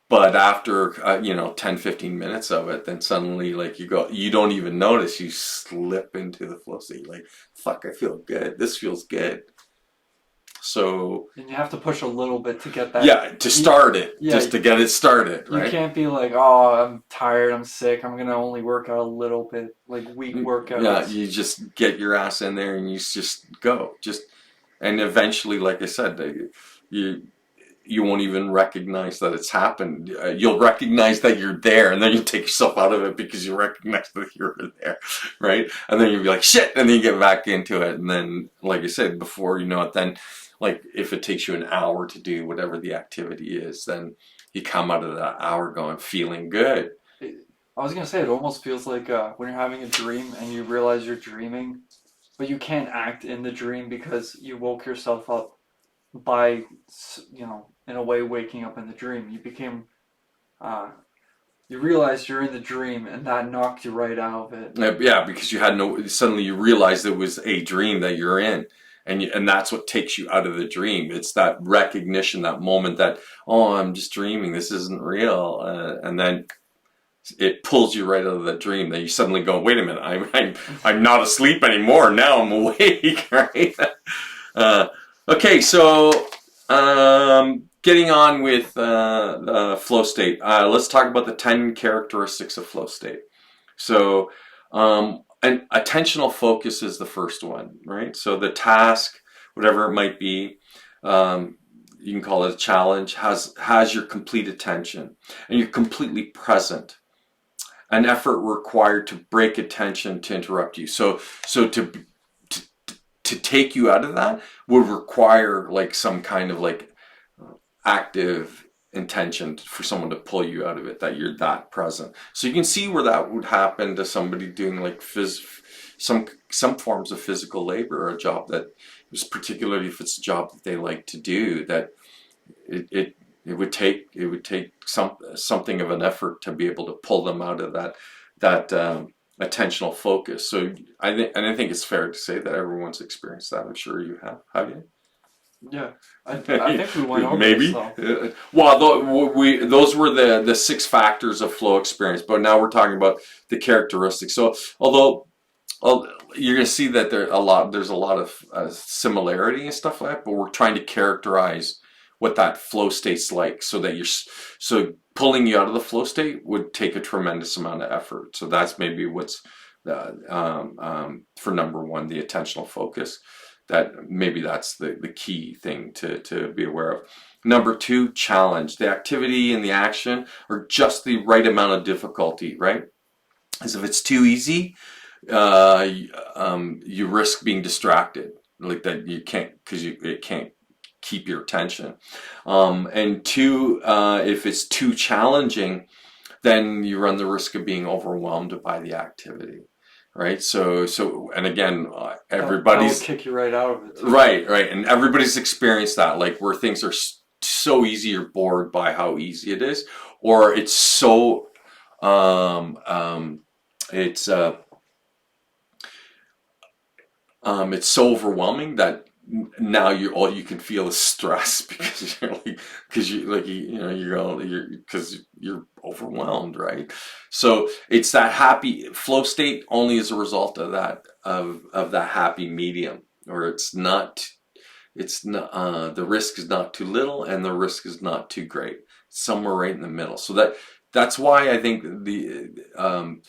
But after 10-15 minutes of it, then suddenly, like, you don't even notice, you slip into the flow state. Like, fuck, I feel good, this feels good. So, And you have to push a little bit to get that. yeah, to start it, Yeah, just to get it started, you right? can't be like, oh, I'm tired, I'm sick, I'm gonna only work out a little bit, like weak Yeah, workouts. you just get your ass in there and you just go. And eventually, like I said, you you won't even recognize that it's happened. You'll recognize that you're there, and then you take yourself out of it because you recognize that you're there, right? And then you'll be like, shit, and then you get back into it. And then, like I said, before you know it, then, like, if it takes you an hour to do whatever the activity is, then you come out of that hour feeling good. I was gonna say, it almost feels like when you're having a dream and you realize you're dreaming, but you can't act in the dream because you woke yourself up by, in a way, waking up in the dream. Uh, you realized you're in the dream, and that knocked you right out of it. Yeah, because suddenly you realize it was a dream that you're in. And that's what takes you out of the dream. It's that recognition, that moment that, oh, I'm just dreaming, this isn't real. And then it pulls you right out of the dream. That you suddenly go, wait a minute, I'm not asleep anymore. Now I'm awake, right? Okay, so getting on with the flow state. Let's talk about the 10 characteristics of flow state. So, and attentional focus is the first one, right? So the task, whatever it might be, you can call it a challenge, has your complete attention, and you're completely present. An effort required to break attention to interrupt you. So to take you out of that would require, like, some kind of, like, active intention for someone to pull you out of it, that you're that present. So you can see where that would happen to somebody doing, like, some forms of physical labor, or a job that is, particularly if it's a job that they like to do, that it would take something of an effort to be able to pull them out of that attentional focus. So I think it's fair to say that everyone's experienced that. I'm sure you have. Have you? Yeah, I think we went over Maybe. this though. Well, those were the 6 factors of flow experience, but now we're talking about the characteristics. So although you're going to see that there's a lot of similarity and stuff like that, but we're trying to characterize what that flow state's like, so pulling you out of the flow state would take a tremendous amount of effort. So that's maybe what's for number 1, the attentional focus. That maybe that's the key thing to be aware of. Number 2, challenge. The activity and the action are just the right amount of difficulty, right? As if it's too easy, you risk being distracted, like that you can't, because it can't keep your attention. And 2, if it's too challenging, then you run the risk of being overwhelmed by the activity. Right, so, and again, everybody's that would kick you right out of it too. Right, and everybody's experienced that, like, where things are so easy, you're bored by how easy it is, or it's so it's so overwhelming that now all you can feel is stress because you're overwhelmed, right? So it's that happy flow state only as a result of that happy medium, or it's not the risk is not too little and the risk is not too great. It's somewhere right in the middle. So that's why I think the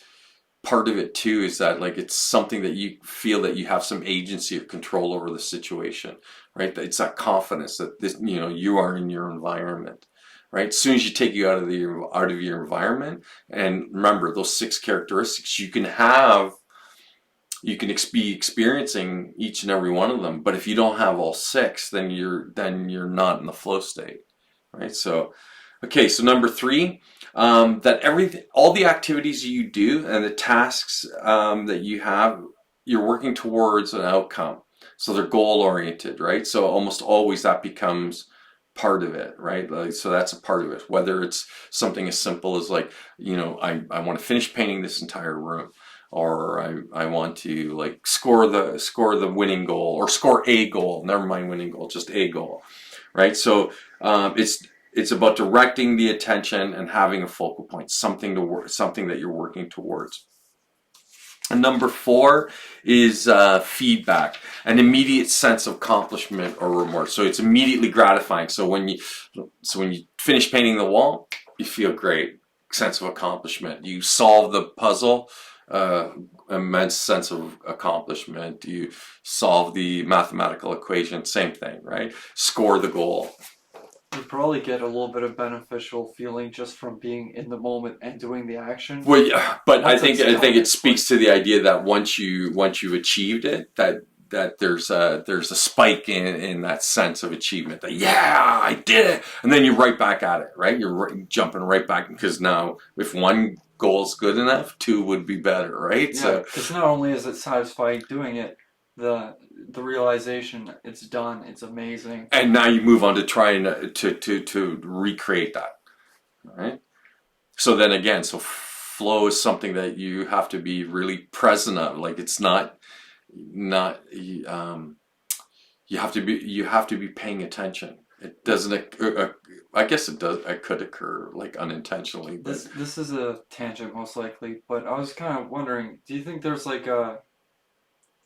part of it too is that, like, it's something that you feel that you have some agency or control over the situation, right? It's that confidence that you are in your environment, right? As soon as you take you out of your environment, and remember those 6 characteristics, you can be experiencing each and every one of them. But if you don't have all 6, then you're not in the flow state, right? So, okay, so number 3. That all the activities you do and the tasks that you have, you're working towards an outcome. So they're goal oriented, right? So almost always that becomes part of it, right? Like, so that's a part of it. Whether it's something as simple as like, I want to finish painting this entire room, or I want to like score the winning goal, or score a goal. Never mind winning goal, just a goal, right? So it's about directing the attention and having a focal point, something that you're working towards. And number 4 is feedback, an immediate sense of accomplishment or reward. So it's immediately gratifying. So when you finish painting the wall, you feel great, sense of accomplishment. You solve the puzzle, immense sense of accomplishment. You solve the mathematical equation, same thing, right? Score the goal. You probably get a little bit of beneficial feeling just from being in the moment and doing the action. Well, yeah, but I think it speaks to the idea that once you've achieved it, that there's a spike in that sense of achievement. That yeah, I did it, and then you're right back at it, right? You're jumping right back, because now if one goal is good enough, 2 would be better, right? Yeah, because not only is it satisfying doing it, the realization it's done, it's amazing, and now you move on to trying to recreate that, right? So then again, so flow is something that you have to be really present of. Like it's not you have to be paying attention. It doesn't I guess it does. It could occur like unintentionally. But this is a tangent most likely, but I was kind of wondering, do you think there's like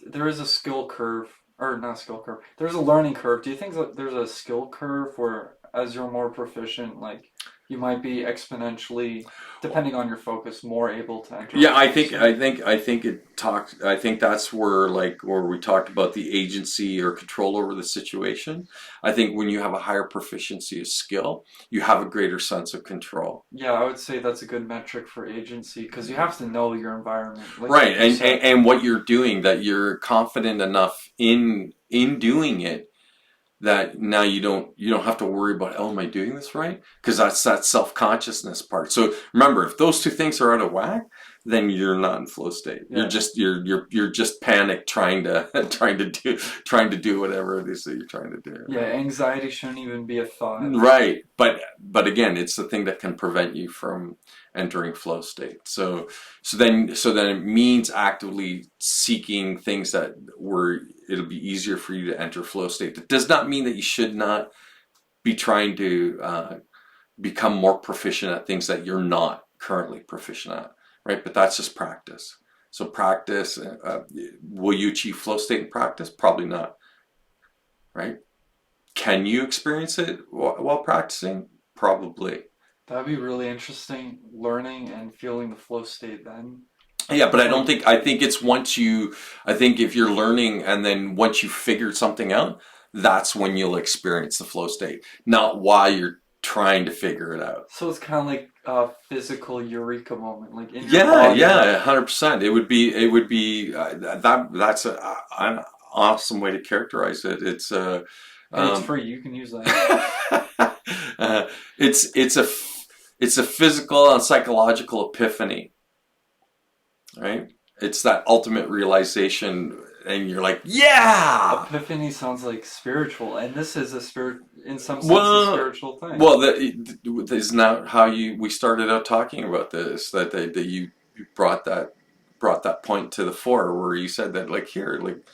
there is a skill curve, or not skill curve, there's a learning curve. Do you think that there's a skill curve where as you're more proficient, like you might be exponentially, depending on your focus, more able to enter? Yeah, I think that's where we talked about the agency or control over the situation. I think when you have a higher proficiency of skill, you have a greater sense of control. Yeah, I would say that's a good metric for agency, because you have to know your environment. Like right, and what you're doing, that you're confident enough in doing it, that now you don't have to worry about, oh, am I doing this right? Because that's that self-consciousness part. So remember, if those two things are out of whack, then you're not in flow state. Yeah. You're just panicked trying to do whatever it is that you're trying to do. Yeah, anxiety shouldn't even be a thought. Right. But again, it's the thing that can prevent you from entering flow state. So then it means actively seeking things that it'll be easier for you to enter flow state. That does not mean that you should not be trying to become more proficient at things that you're not currently proficient at, right? But that's just practice. So practice, will you achieve flow state in practice? Probably not, right? Can you experience it while practicing? Probably. That'd be really interesting, learning and feeling the flow state then. Yeah, but I think if you're learning and then once you figured something out, that's when you'll experience the flow state, not while you're trying to figure it out. So it's kind of like a physical eureka moment, like in your body. Yeah, 100%. It would be that's an awesome way to characterize it. It's it's free. You can use that. It's a physical and psychological epiphany, right? It's that ultimate realization, and you're like, yeah! Epiphany sounds like spiritual, and this is a spiritual thing. Well, isn't that how we started out talking about this? That you brought that point to the fore, where you said that, like, here, like,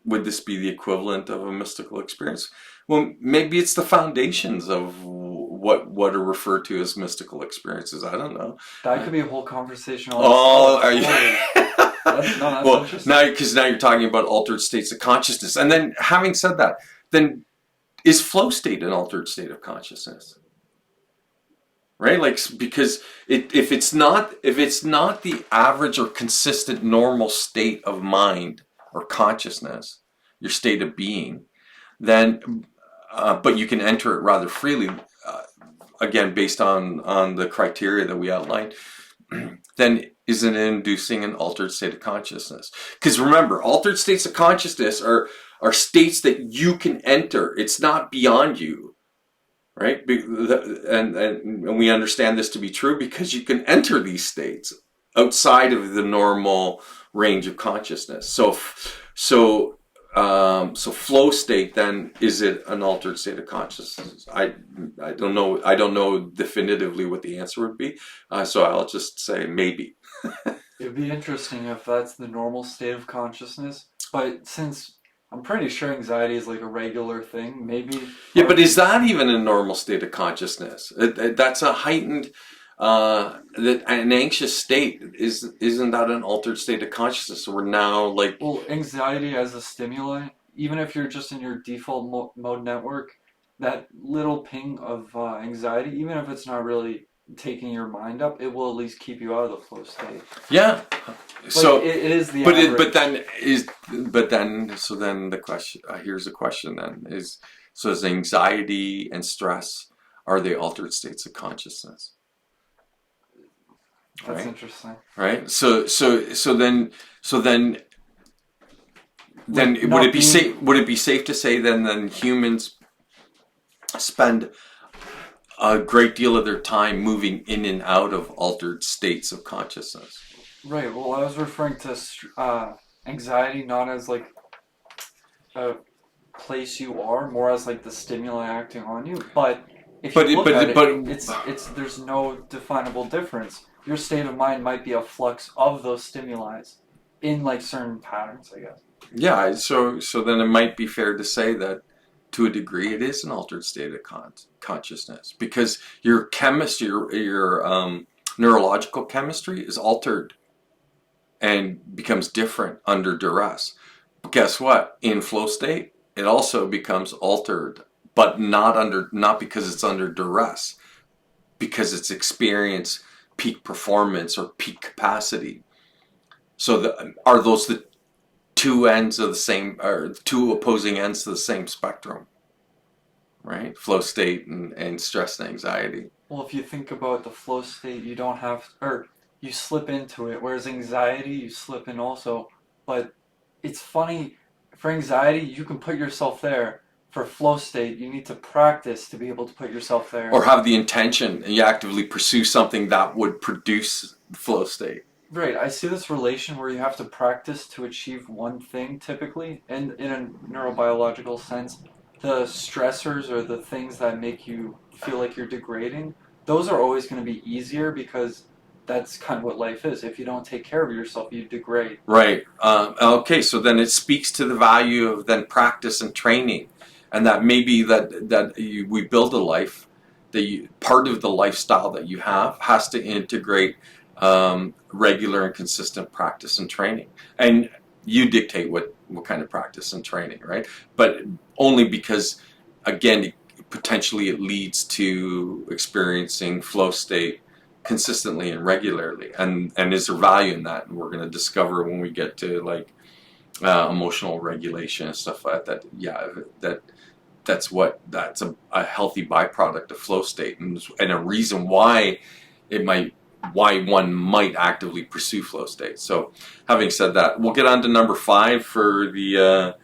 would this be the equivalent of a mystical experience? Well, maybe it's the foundations of what are referred to as mystical experiences. I don't know. That could be a whole conversation. Are you? That's well, interesting. Now you're talking about altered states of consciousness, and then having said that, then is flow state an altered state of consciousness? Right? Like, because if it's not the average or consistent normal state of mind or consciousness, your state of being, then but you can enter it rather freely, again based on the criteria that we outlined, then isn't it inducing an altered state of consciousness? Because remember, altered states of consciousness are states that you can enter. It's not beyond you, right? And we understand this to be true because you can enter these states outside of the normal range of consciousness. So So flow state, then, is it an altered state of consciousness? I don't know. I don't know definitively what the answer would be. So I'll just say maybe. It'd be interesting if that's the normal state of consciousness, but since I'm pretty sure anxiety is like a regular thing, maybe. Yeah, but is that even a normal state of consciousness? That's a heightened, an anxious state. Isn't that an altered state of consciousness? So we're now like, Well, anxiety as a stimuli, even if you're just in your default mode network, that little ping of anxiety, even if it's not really taking your mind up, it will at least keep you out of the flow state. yeah. But So, it is the average. so then the question. Here's the question. Then is anxiety and stress, are they altered states of consciousness? That's Right. interesting. Right. So then Like would not it be being safe? Would it be safe to say then humans spend a great deal of their time moving in and out of altered states of consciousness? right. Well, I was referring to anxiety not as like a place you are, more as like the stimuli acting on you. But if you look at it, it's there's no definable difference. Your state of mind might be a flux of those stimuli in like certain patterns, I guess. Yeah. So then it might be fair to say that to a degree it is an altered state of consciousness, because your chemistry, your neurological chemistry is altered and becomes different under duress. But guess what? In flow state, it also becomes altered, but not because it's under duress, because it's experience peak performance or peak capacity. So are those the two ends of the same, or two opposing ends to the same spectrum? Right? Flow state and stress and anxiety. Well, if you think about the flow state, you don't have, or you slip into it, whereas anxiety, you slip in also. But it's funny, for anxiety, you can put yourself there. For flow state, you need to practice to be able to put yourself there. Or have the intention and you actively pursue something that would produce flow state. Right, I see this relation where you have to practice to achieve one thing typically, and in a neurobiological sense, the stressors or the things that make you feel like you're degrading, those are always going to be easier because that's kind of what life is. If you don't take care of yourself, you degrade. Right. Okay, so then it speaks to the value of then practice and training, and that maybe we build a life, part of the lifestyle that you have has to integrate regular and consistent practice and training, and you dictate what kind of practice and training, right? But only because, again, potentially it leads to experiencing flow state consistently and regularly, and is there value in that? And we're going to discover when we get to like emotional regulation and stuff like that. Yeah, that's a healthy byproduct of flow state, and a reason why one might actively pursue flow state. So having said that, we'll get on to number 5 for the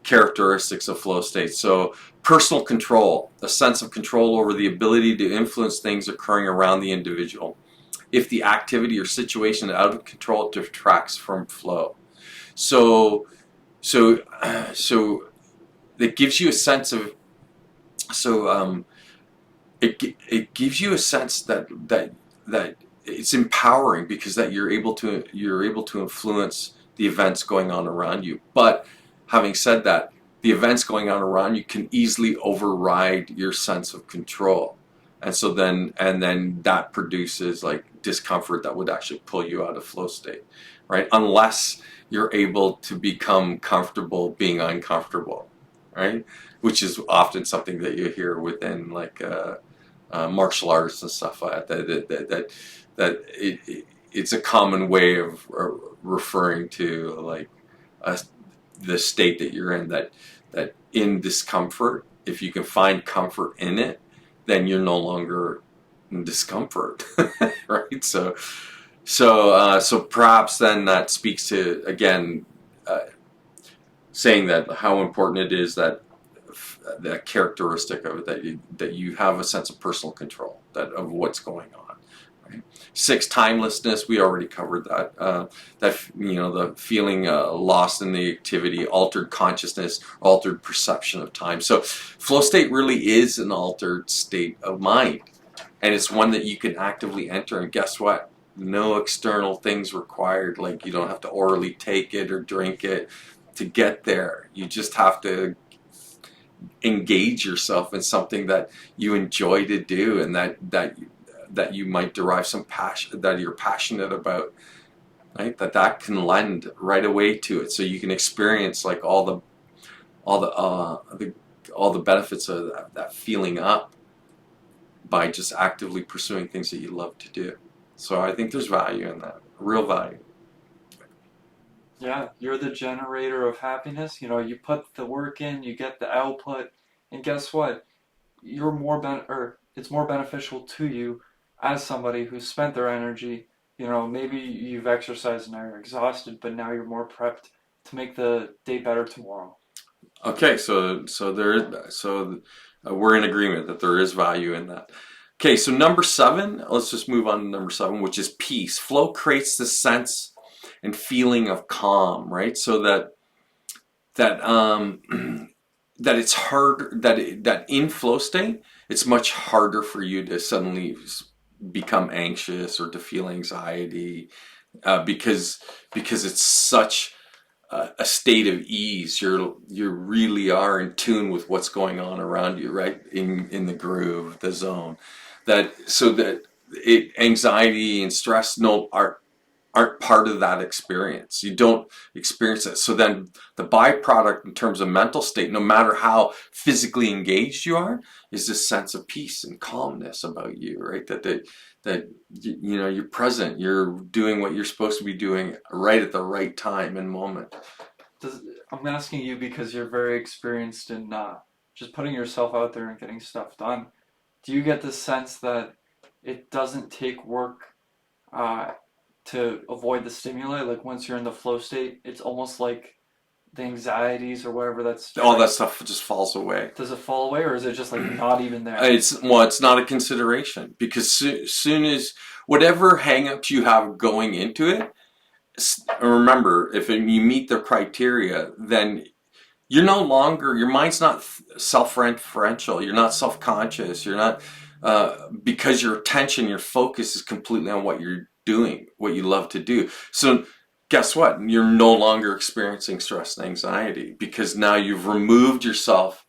characteristics of flow state. So personal control, a sense of control over the ability to influence things occurring around the individual. If the activity or situation is out of control, it detracts from flow. So it gives you a sense of, it gives you a sense that it's empowering, because that you're able to influence the events going on around you. But having said that, the events going on around you can easily override your sense of control, and then that produces like discomfort that would actually pull you out of flow state, right? Unless you're able to become comfortable being uncomfortable, right? Which is often something that you hear within like martial arts and stuff like that. It's a common way of referring to like the state that you're in, that in discomfort, if you can find comfort in it, then you're no longer in discomfort, right? So perhaps then that speaks to, again, saying that how important it is that characteristic of it, that you have a sense of personal control of what's going on, Right? 6, timelessness. We already covered that. The feeling lost in the activity, altered consciousness, altered perception of time. So flow state really is an altered state of mind, and it's one that you can actively enter. And guess what? No external things required. Like, you don't have to orally take it or drink it to get there. You just have to engage yourself in something that you enjoy to do, and that you might derive some passion, that you're passionate about, right? That can lend right away to it, so you can experience like all the benefits of that feeling up by just actively pursuing things that you love to do. So I think there's value in that, real value. Yeah, you're the generator of happiness. You put the work in, you get the output, and guess what? It's more beneficial to you as somebody who's spent their energy. Maybe you've exercised and now you're exhausted, but now you're more prepped to make the day better tomorrow. Okay, we're in agreement that there is value in that. Okay, so number 7, let's just move on to number 7, which is peace. Flow creates the sense and feeling of calm, right? So that it's hard, that in flow state, it's much harder for you to suddenly become anxious or to feel anxiety, because it's such a state of ease. You really are in tune with what's going on around you, right? In the groove, the zone. Anxiety and stress aren't part of that experience. You don't experience it. So then the byproduct in terms of mental state, no matter how physically engaged you are, is this sense of peace and calmness about you, right? That you're present, you're doing what you're supposed to be doing right at the right time and moment. I'm asking you because you're very experienced in just putting yourself out there and getting stuff done. Do you get the sense that it doesn't take work to avoid the stimuli? Like, once you're in the flow state, it's almost like the anxieties or whatever all that stuff just falls away. Does it fall away, or is it just like not even there? It's not a consideration, because soon as whatever hang-ups you have going into it, remember, if you meet the criteria, then your mind's not self-referential, you're not self-conscious, you're not, because your attention, your focus is completely on what you're doing, what you love to do. So guess what? You're no longer experiencing stress and anxiety, because now you've removed yourself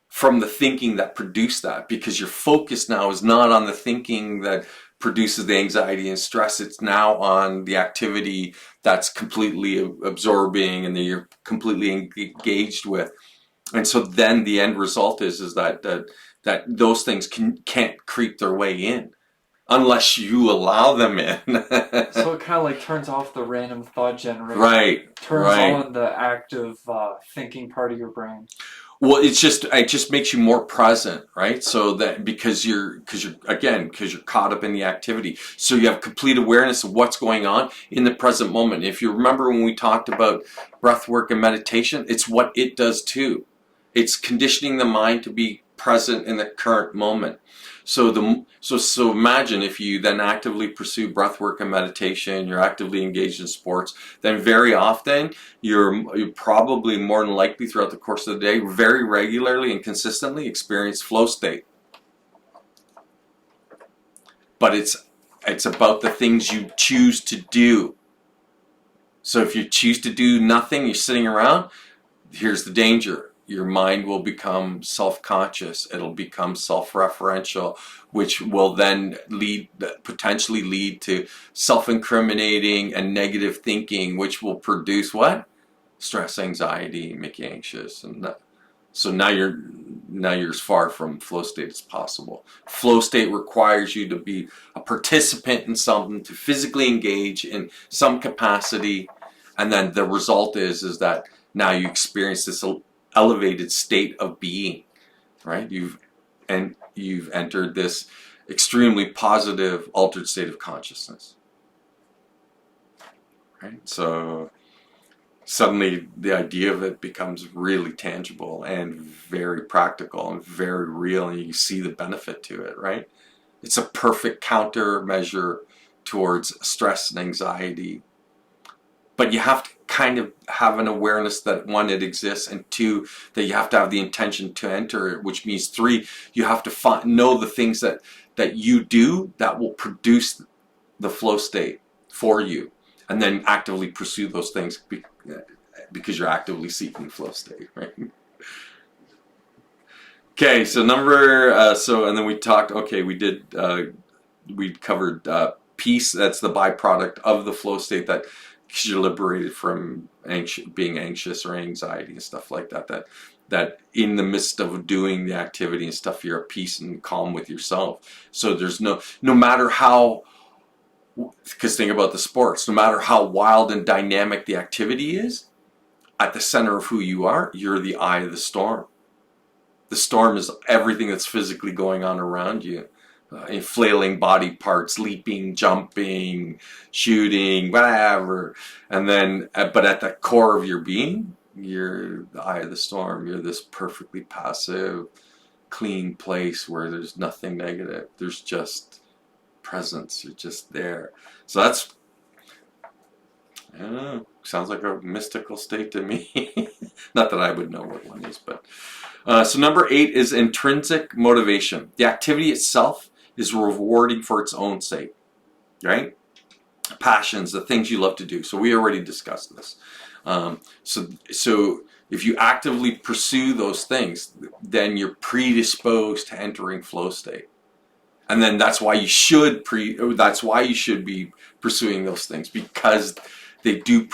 from the thinking that produced that, because your focus now is not on the thinking that produces the anxiety and stress. It's now on the activity that's completely absorbing and that you're completely engaged with. And so then the end result is that those things can't creep their way in unless you allow them in. So it kind of like turns off the random thought generator. Right. Turns on the active thinking part of your brain. Well, it just makes you more present, right? So that because you're caught up in the activity, so you have complete awareness of what's going on in the present moment. If you remember when we talked about breath work and meditation, it's what it does too. It's conditioning the mind to be present in the current moment. So imagine if you then actively pursue breath work and meditation, you're actively engaged in sports, then very often you're probably more than likely throughout the course of the day, very regularly and consistently experience flow state. But it's about the things you choose to do. So if you choose to do nothing, you're sitting around, here's the danger. Your mind will become self-conscious. It'll become self-referential, which will then potentially lead to self-incriminating and negative thinking, which will produce what? Stress, anxiety, make you anxious, and so now you're as far from flow state as possible. Flow state requires you to be a participant in something, to physically engage in some capacity, and then the result is that now you experience this elevated state of being, right? You've entered this extremely positive, altered state of consciousness, right? So suddenly the idea of it becomes really tangible and very practical and very real, and you see the benefit to it, right? It's a perfect countermeasure towards stress and anxiety. But you have to kind of have an awareness that, one, it exists, and two, that you have to have the intention to enter it, which means, three, you have to know the things that you do that will produce the flow state for you, and then actively pursue those things because you're actively seeking flow state, right? Okay, so and then we talked, we covered peace. That's the byproduct of the flow state, that you're liberated from being anxious or anxiety and stuff like that. That in the midst of doing the activity and stuff, you're at peace and calm with yourself. So there's no matter how, because think about the sports, no matter how wild and dynamic the activity is, at the center of who you are, you're the eye of the storm. The storm is everything that's physically going on around you. Flailing body parts, leaping, jumping, shooting, whatever. And then, but at the core of your being, you're the eye of the storm. You're this perfectly passive, clean place where there's nothing negative. There's just presence. You're just there. So that's, I don't know, sounds like a mystical state to me. Not that I would know what one is, but. So number 8 is intrinsic motivation. The activity itself is rewarding for its own sake, right? Passions, the things you love to do. So we already discussed this. So if you actively pursue those things, then you're predisposed to entering flow state. And then that's why you should be pursuing those things, because they do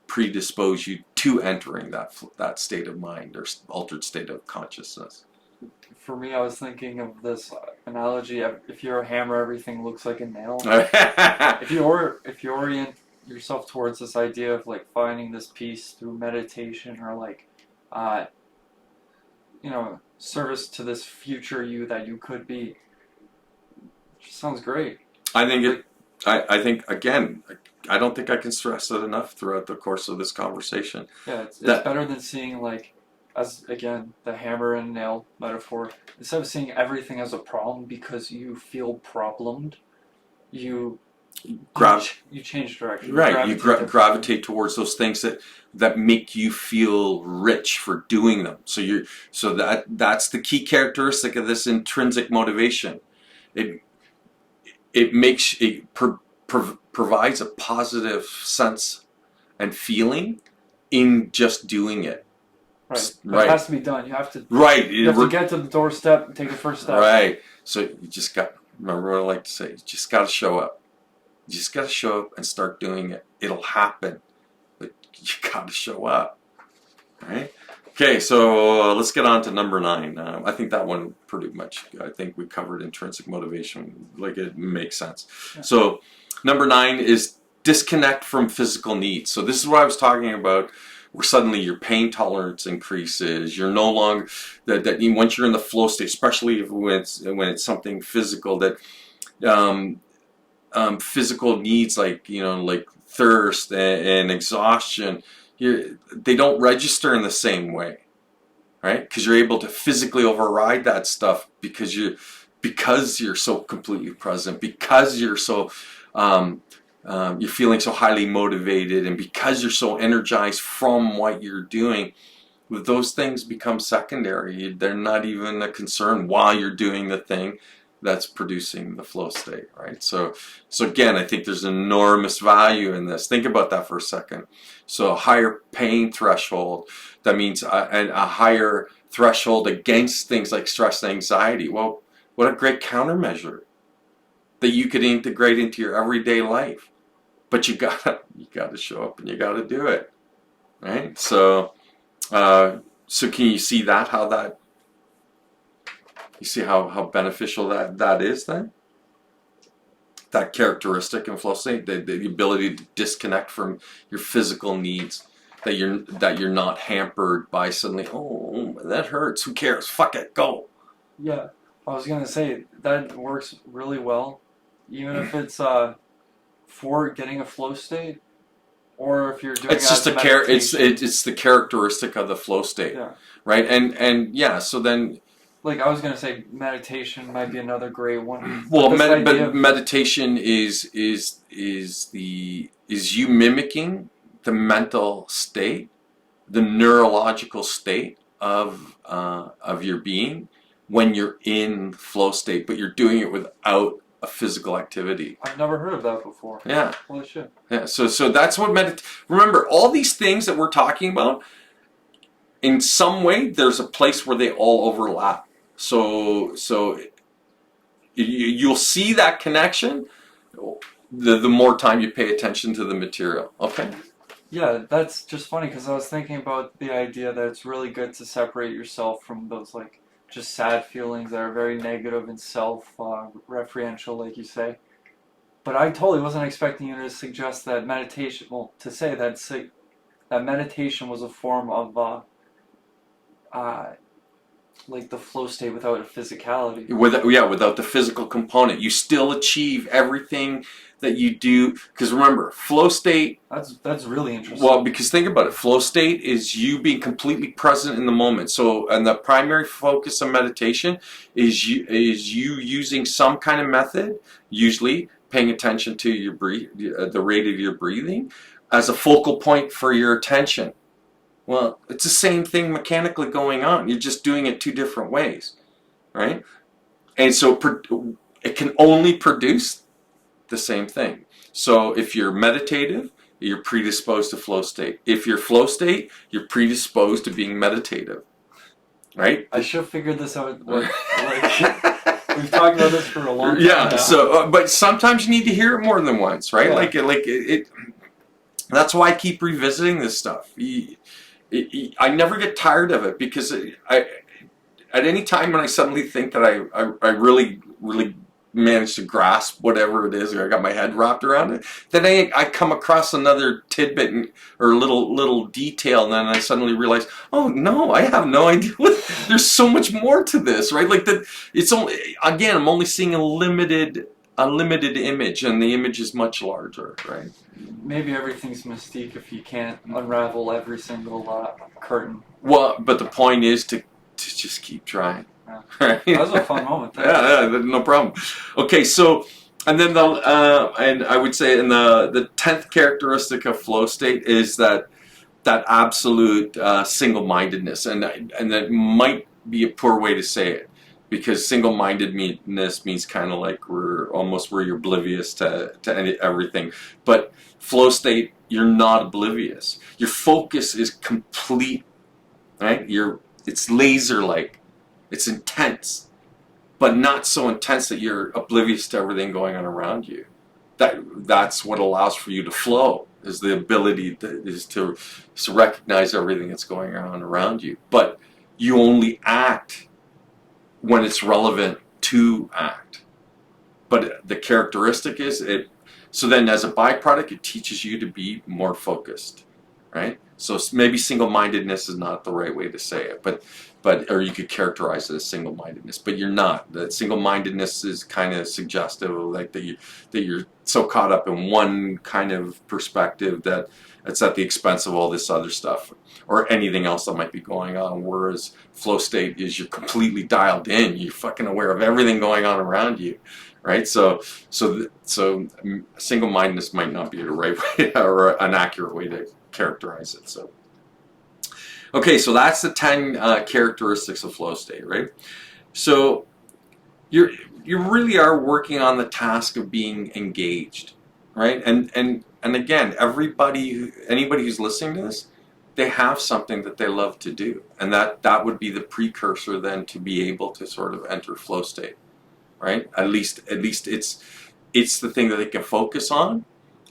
predispose you to entering that state of mind or altered state of consciousness. For me, I was thinking of this analogy. If you're a hammer, everything looks like a nail. If you orient yourself towards this idea of like finding this peace through meditation, or like, service to this future you that you could be, it just sounds great. I think again, I don't think I can stress it enough throughout the course of this conversation. Yeah, it's better than seeing, like, as again, the hammer and nail metaphor. Instead of seeing everything as a problem because you feel problemed, you change direction. Right, you gravitate towards those things that make you feel rich for doing them. So that's the key characteristic of this intrinsic motivation. It provides a positive sense and feeling in just doing it. Right. But it has to be done. You have to. Right. You have to get to the doorstep and take the first step. Right. So you just remember what I like to say, you just got to show up. You just got to show up and start doing it. It'll happen. But you got to show up. Right? Okay, so let's get on to number 9. I think that one pretty much, I think we covered intrinsic motivation. Like, it makes sense. Yeah. So number 9 is disconnect from physical needs. So this is what I was talking about, where suddenly your pain tolerance increases. You're no longer, once you're in the flow state, especially when it's something physical, that physical needs like thirst and exhaustion, they don't register in the same way, right? Because you're able to physically override that stuff because you're so completely present, because you're so you're feeling so highly motivated, and because you're so energized from what you're doing. Those things become secondary. They're not even a concern while you're doing the thing that's producing the flow state, right? So again, I think there's enormous value in this. Think about that for a second. So a higher pain threshold, that means a higher threshold against things like stress and anxiety. Well, what a great countermeasure that you could integrate into your everyday life. But you gotta show up and you gotta do it, right? So can you see that, you see how beneficial that is then? That characteristic in flow state, the ability to disconnect from your physical needs, that you're not hampered by suddenly, oh, that hurts, who cares, fuck it, go. Yeah, I was gonna say that works really well, even if it's for getting a flow state, or if you're doing it's just it's the characteristic of the flow state, yeah. Right? And yeah, so then like I was gonna say meditation might be another great one. Well, But this idea but of meditation is you mimicking the mental state, the neurological state of your being when you're in flow state, but you're doing it without a physical activity. I've never heard of that before. Yeah, Holy shit. yeah. So that's what Remember, all these things that we're talking about, in some way, there's a place where they all overlap. So you'll see that connection the more time you pay attention to the material. Okay. Yeah, that's just funny because I was thinking about the idea that it's really good to separate yourself from those like just sad feelings that are very negative and self-referential, like you say. But I totally wasn't expecting you to suggest that meditation, well, to say that that meditation was a form of uh, like the flow state without a physicality. Without the physical component, you still achieve everything that you do. Because remember, flow state. That's really interesting. Well, because think about it, flow state is you being completely present in the moment. So, and the primary focus of meditation is you using some kind of method, usually paying attention to your the rate of your breathing, as a focal point for your attention. Well, it's the same thing mechanically going on. You're just doing it two different ways, right? And so it can only produce the same thing. So if you're meditative, you're predisposed to flow state. If you're flow state, you're predisposed to being meditative, right? I should have figured this out. Like we've talked about this for a long time. Yeah. Now. So, but sometimes you need to hear it more than once, right? Yeah. That's why I keep revisiting this stuff. I never get tired of it because at any time when I suddenly think that I really managed to grasp whatever it is, or I got my head wrapped around it, then I come across another tidbit or little detail, and then I suddenly realize, oh no, I have no idea. There's so much more to this, right? Like that. It's only, again, I'm only seeing a limited image, and the image is much larger, right? Maybe everything's mystique if you can't unravel every single curtain. Well, but the point is to just keep trying. Yeah. Right? That was a fun moment. Yeah, no problem. Okay, so and then and I would say in the 10th characteristic of flow state is that absolute single-mindedness, and that might be a poor way to say it, because single-mindedness means kind of like where you're oblivious to everything. But flow state, you're not oblivious. Your focus is complete, right? It's laser-like. It's intense, but not so intense that you're oblivious to everything going on around you. That's what allows for you to flow, is the ability to recognize everything that's going on around you. But you only act when it's relevant to act. But the characteristic is it. So then, as a byproduct, it teaches you to be more focused, right? So maybe single-mindedness is not the right way to say it, but or you could characterize it as single-mindedness, but you're not. That single-mindedness is kind of suggestive of like that you're so caught up in one kind of perspective that it's at the expense of all this other stuff or anything else that might be going on. Whereas flow state is you're completely dialed in. You're fucking aware of everything going on around you, right? So single-mindedness might not be the right way or an accurate way to characterize it. So. Okay, so that's the 10 characteristics of flow state, right? So you really are working on the task of being engaged, right? And again, anybody who's listening to this, they have something that they love to do, and that would be the precursor then to be able to sort of enter flow state, right? At least it's the thing that they can focus on.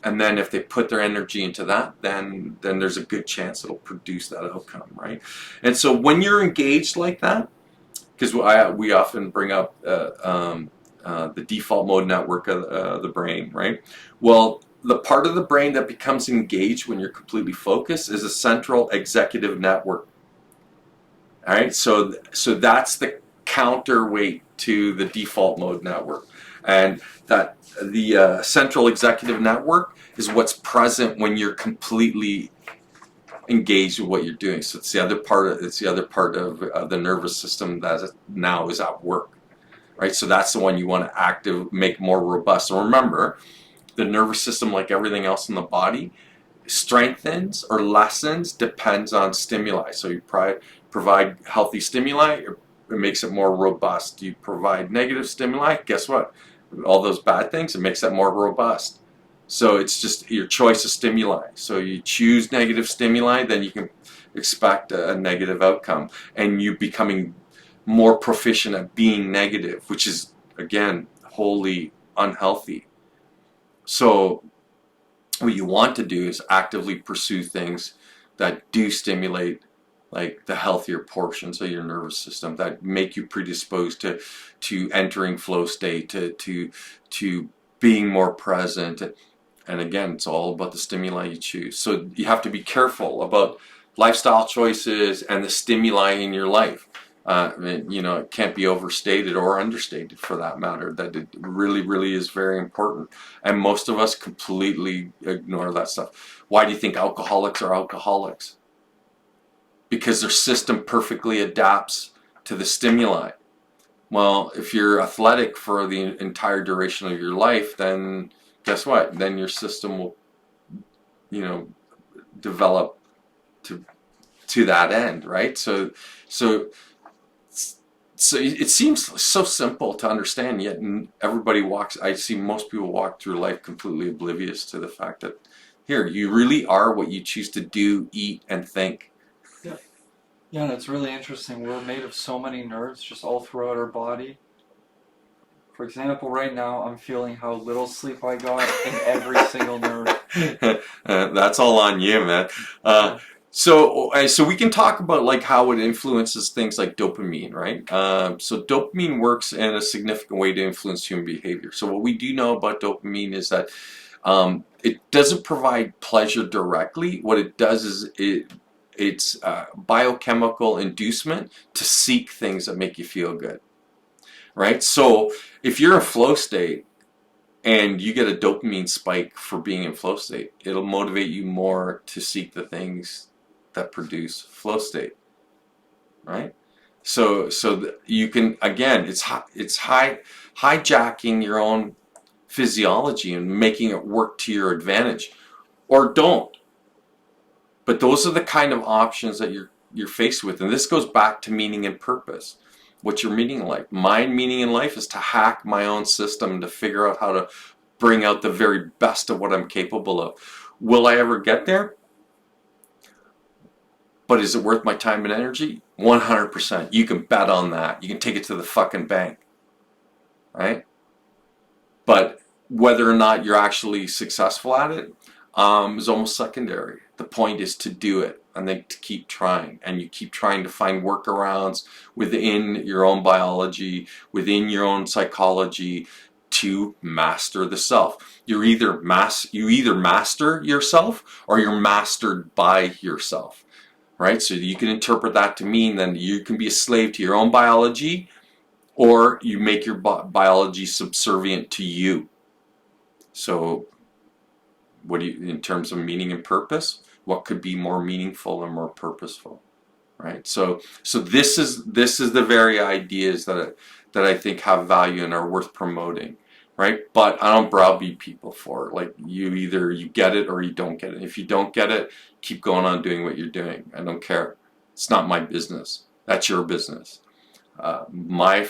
And then if they put their energy into that, then there's a good chance it'll produce that outcome, right? And so when you're engaged like that, because we often bring up the default mode network of the brain, right? Well, the part of the brain that becomes engaged when you're completely focused is a central executive network. All right, so that's the counterweight to the default mode network, and that the central executive network is what's present when you're completely engaged with what you're doing. So it's the other part of the nervous system that now is at work, right? So that's the one you want to make more robust. So remember, the nervous system, like everything else in the body, strengthens or lessens depends on stimuli. So you provide healthy stimuli, it makes it more robust. You provide negative stimuli, guess what? All those bad things, it makes that more robust. So it's just your choice of stimuli. So you choose negative stimuli, then you can expect a negative outcome. And you becoming more proficient at being negative, which is, again, wholly unhealthy. So what you want to do is actively pursue things that do stimulate like the healthier portions of your nervous system, that make you predisposed to entering flow state, to being more present. And again, it's all about the stimuli you choose. So you have to be careful about lifestyle choices and the stimuli in your life. It can't be overstated or understated, for that matter, that it really, really is very important. And most of us completely ignore that stuff. Why do you think alcoholics are alcoholics? Because their system perfectly adapts to the stimuli. Well, if you're athletic for the entire duration of your life, then guess what? Then your system will, develop to that end, right? So it seems so simple to understand, yet I see most people walk through life completely oblivious to the fact that you really are what you choose to do, eat, and think. Yeah, and it's really interesting. We're made of so many nerves just all throughout our body. For example, right now I'm feeling how little sleep I got in every single nerve. That's all on you, man. So we can talk about like how it influences things like dopamine, right? So dopamine works in a significant way to influence human behavior. So what we do know about dopamine is that it doesn't provide pleasure directly. What it does is it's biochemical inducement to seek things that make you feel good, right? So if you're in flow state and you get a dopamine spike for being in flow state, it'll motivate you more to seek the things that produce flow state, right? So you can, again, it's hijacking your own physiology and making it work to your advantage, or don't. But those are the kind of options that you're faced with, and this goes back to meaning and purpose. What's your meaning in life? My meaning in life is to hack my own system to figure out how to bring out the very best of what I'm capable of. Will I ever get there? But is it worth my time and energy? 100%. You can bet on that. You can take it to the fucking bank, right? But whether or not you're actually successful at it is almost secondary. The point is to do it, and then to keep trying. And you keep trying to find workarounds within your own biology, within your own psychology, to master the self. You either master yourself, or you're mastered by yourself, right? So you can interpret that to mean then you can be a slave to your own biology, or you make your biology subservient to you. So in terms of meaning and purpose, what could be more meaningful and more purposeful, right? So this is the very ideas that I think have value and are worth promoting, right? But I don't browbeat people for it. Like, either you get it or you don't get it. If you don't get it, keep going on doing what you're doing. I don't care. It's not my business. That's your business. My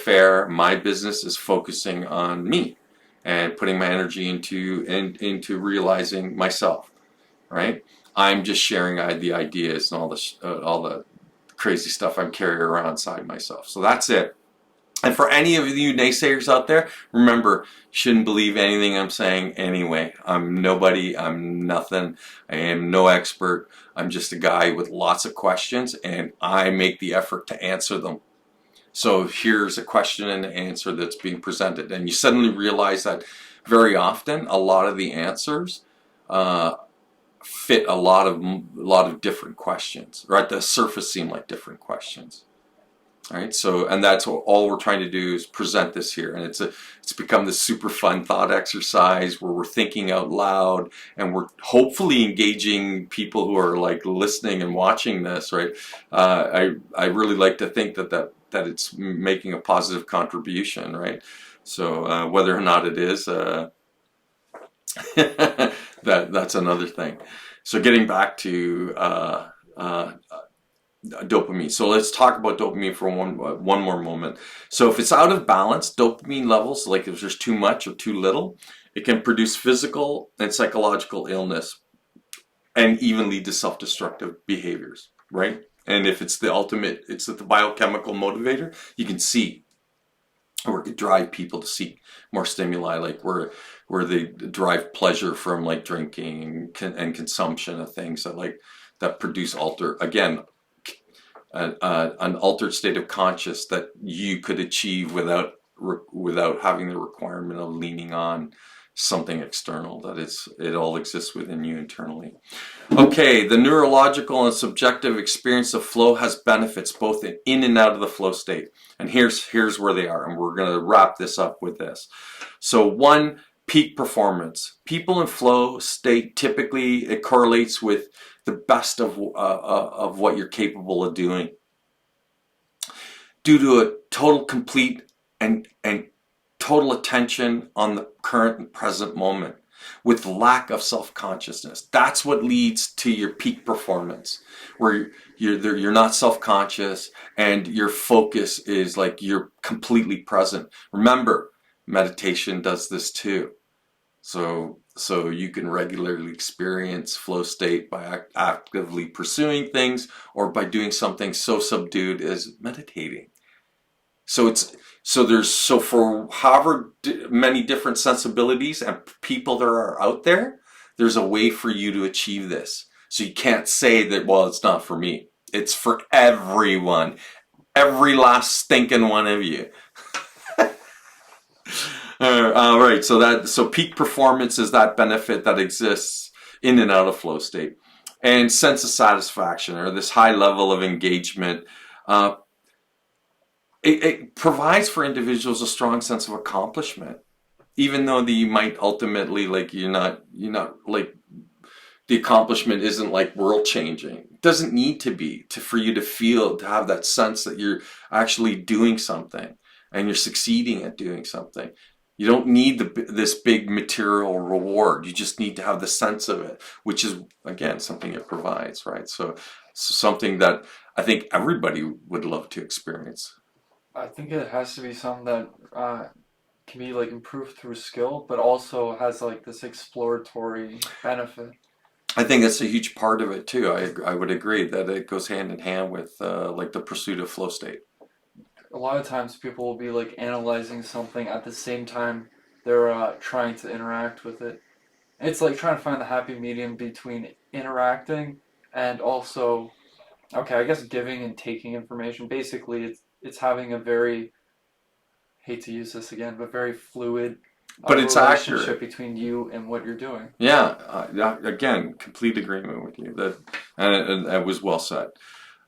business is focusing on me and putting my energy into realizing myself, right? I'm just sharing the ideas and all the crazy stuff I'm carrying around inside myself. So that's it. And for any of you naysayers out there, remember, you shouldn't believe anything I'm saying anyway. I'm nobody, I'm nothing, I am no expert. I'm just a guy with lots of questions, and I make the effort to answer them. So here's a question and answer that's being presented, and you suddenly realize that very often a lot of the answers fit a lot of different questions, or at the surface seem like different questions. Right, so and that's all we're trying to do is present this here, and it's become this super fun thought exercise where we're thinking out loud, and we're hopefully engaging people who are like listening and watching this, right? I really like to think that it's making a positive contribution, right? So whether or not it is, that's another thing. So getting back to dopamine. So let's talk about dopamine for one more moment. So if it's out of balance, dopamine levels, like if there's too much or too little, it can produce physical and psychological illness and even lead to self-destructive behaviors, right? And if it's the ultimate, it's the biochemical motivator, you can see, or it could drive people to seek more stimuli, like where they derive pleasure from like drinking and consumption of things that produce an altered state of conscious that you could achieve without having the requirement of leaning on something external, that it all exists within you internally. Okay, the neurological and subjective experience of flow has benefits both in and out of the flow state. And here's where they are, and we're going to wrap this up with this. So one, peak performance. People in flow state, typically it correlates with the best of what you're capable of doing, due to a total, complete, and total attention on the current and present moment, with lack of self-consciousness. That's what leads to your peak performance, where you're not self-conscious and your focus is like you're completely present. Remember, meditation does this too. So you can regularly experience flow state by actively pursuing things, or by doing something so subdued as meditating. So for however many different sensibilities and people there are out there, there's a way for you to achieve this. So you can't say that, well, it's not for me. It's for everyone. Every last stinking one of you. All right, so peak performance is that benefit that exists in and out of flow state, and sense of satisfaction, or this high level of engagement. It provides for individuals a strong sense of accomplishment, even though you might ultimately you're not like, the accomplishment isn't like world changing. It doesn't need to be for you to have that sense that you're actually doing something and you're succeeding at doing something. You don't need this big material reward. You just need to have the sense of it, which is, again, something it provides, right? So something that I think everybody would love to experience. I think it has to be something that can be like improved through skill, but also has like this exploratory benefit. I think that's a huge part of it too. I would agree that it goes hand in hand with like the pursuit of flow state. A lot of times people will be like analyzing something at the same time they're trying to interact with it. It's like trying to find the happy medium between interacting and also, okay, I guess giving and taking information. Basically, it's having a very, hate to use this again, but very fluid But it's relationship accurate. between you and what you're doing. Yeah, again, complete agreement with you. And that was well said.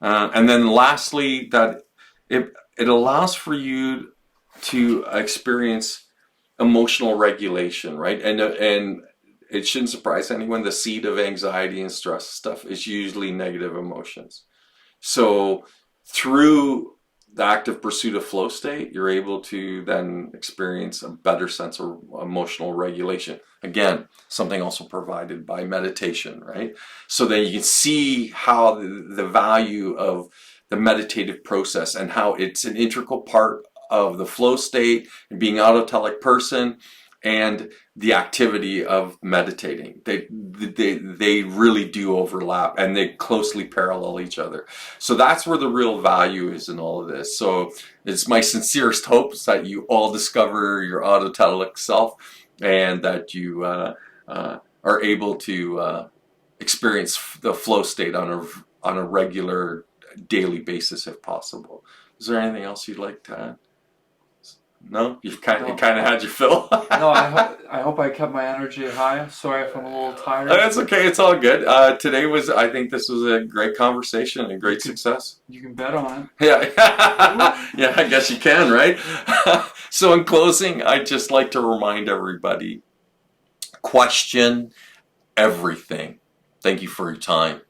And then lastly, that it allows for you to experience emotional regulation, right? And it shouldn't surprise anyone. The seed of anxiety and stress stuff is usually negative emotions. So through the active pursuit of flow state, you're able to then experience a better sense of emotional regulation. Again, something also provided by meditation, right? So then you can see how the value of the meditative process and how it's an integral part of the flow state and being an autotelic person and the activity of meditating. They really do overlap, and they closely parallel each other. So that's where the real value is in all of this. So it's my sincerest hopes that you all discover your autotelic self, and that you are able to experience the flow state on a regular daily basis if possible. Is there anything else you'd like to add? No, you kind No. of had your fill. No, I hope I kept my energy high. Sorry if I'm a little tired. That's okay. It's all good. Today was, I think this was a great conversation and a great success. You can bet on it. Yeah, yeah. I guess you can, right? So in closing, I'd just like to remind everybody: question everything. Thank you for your time.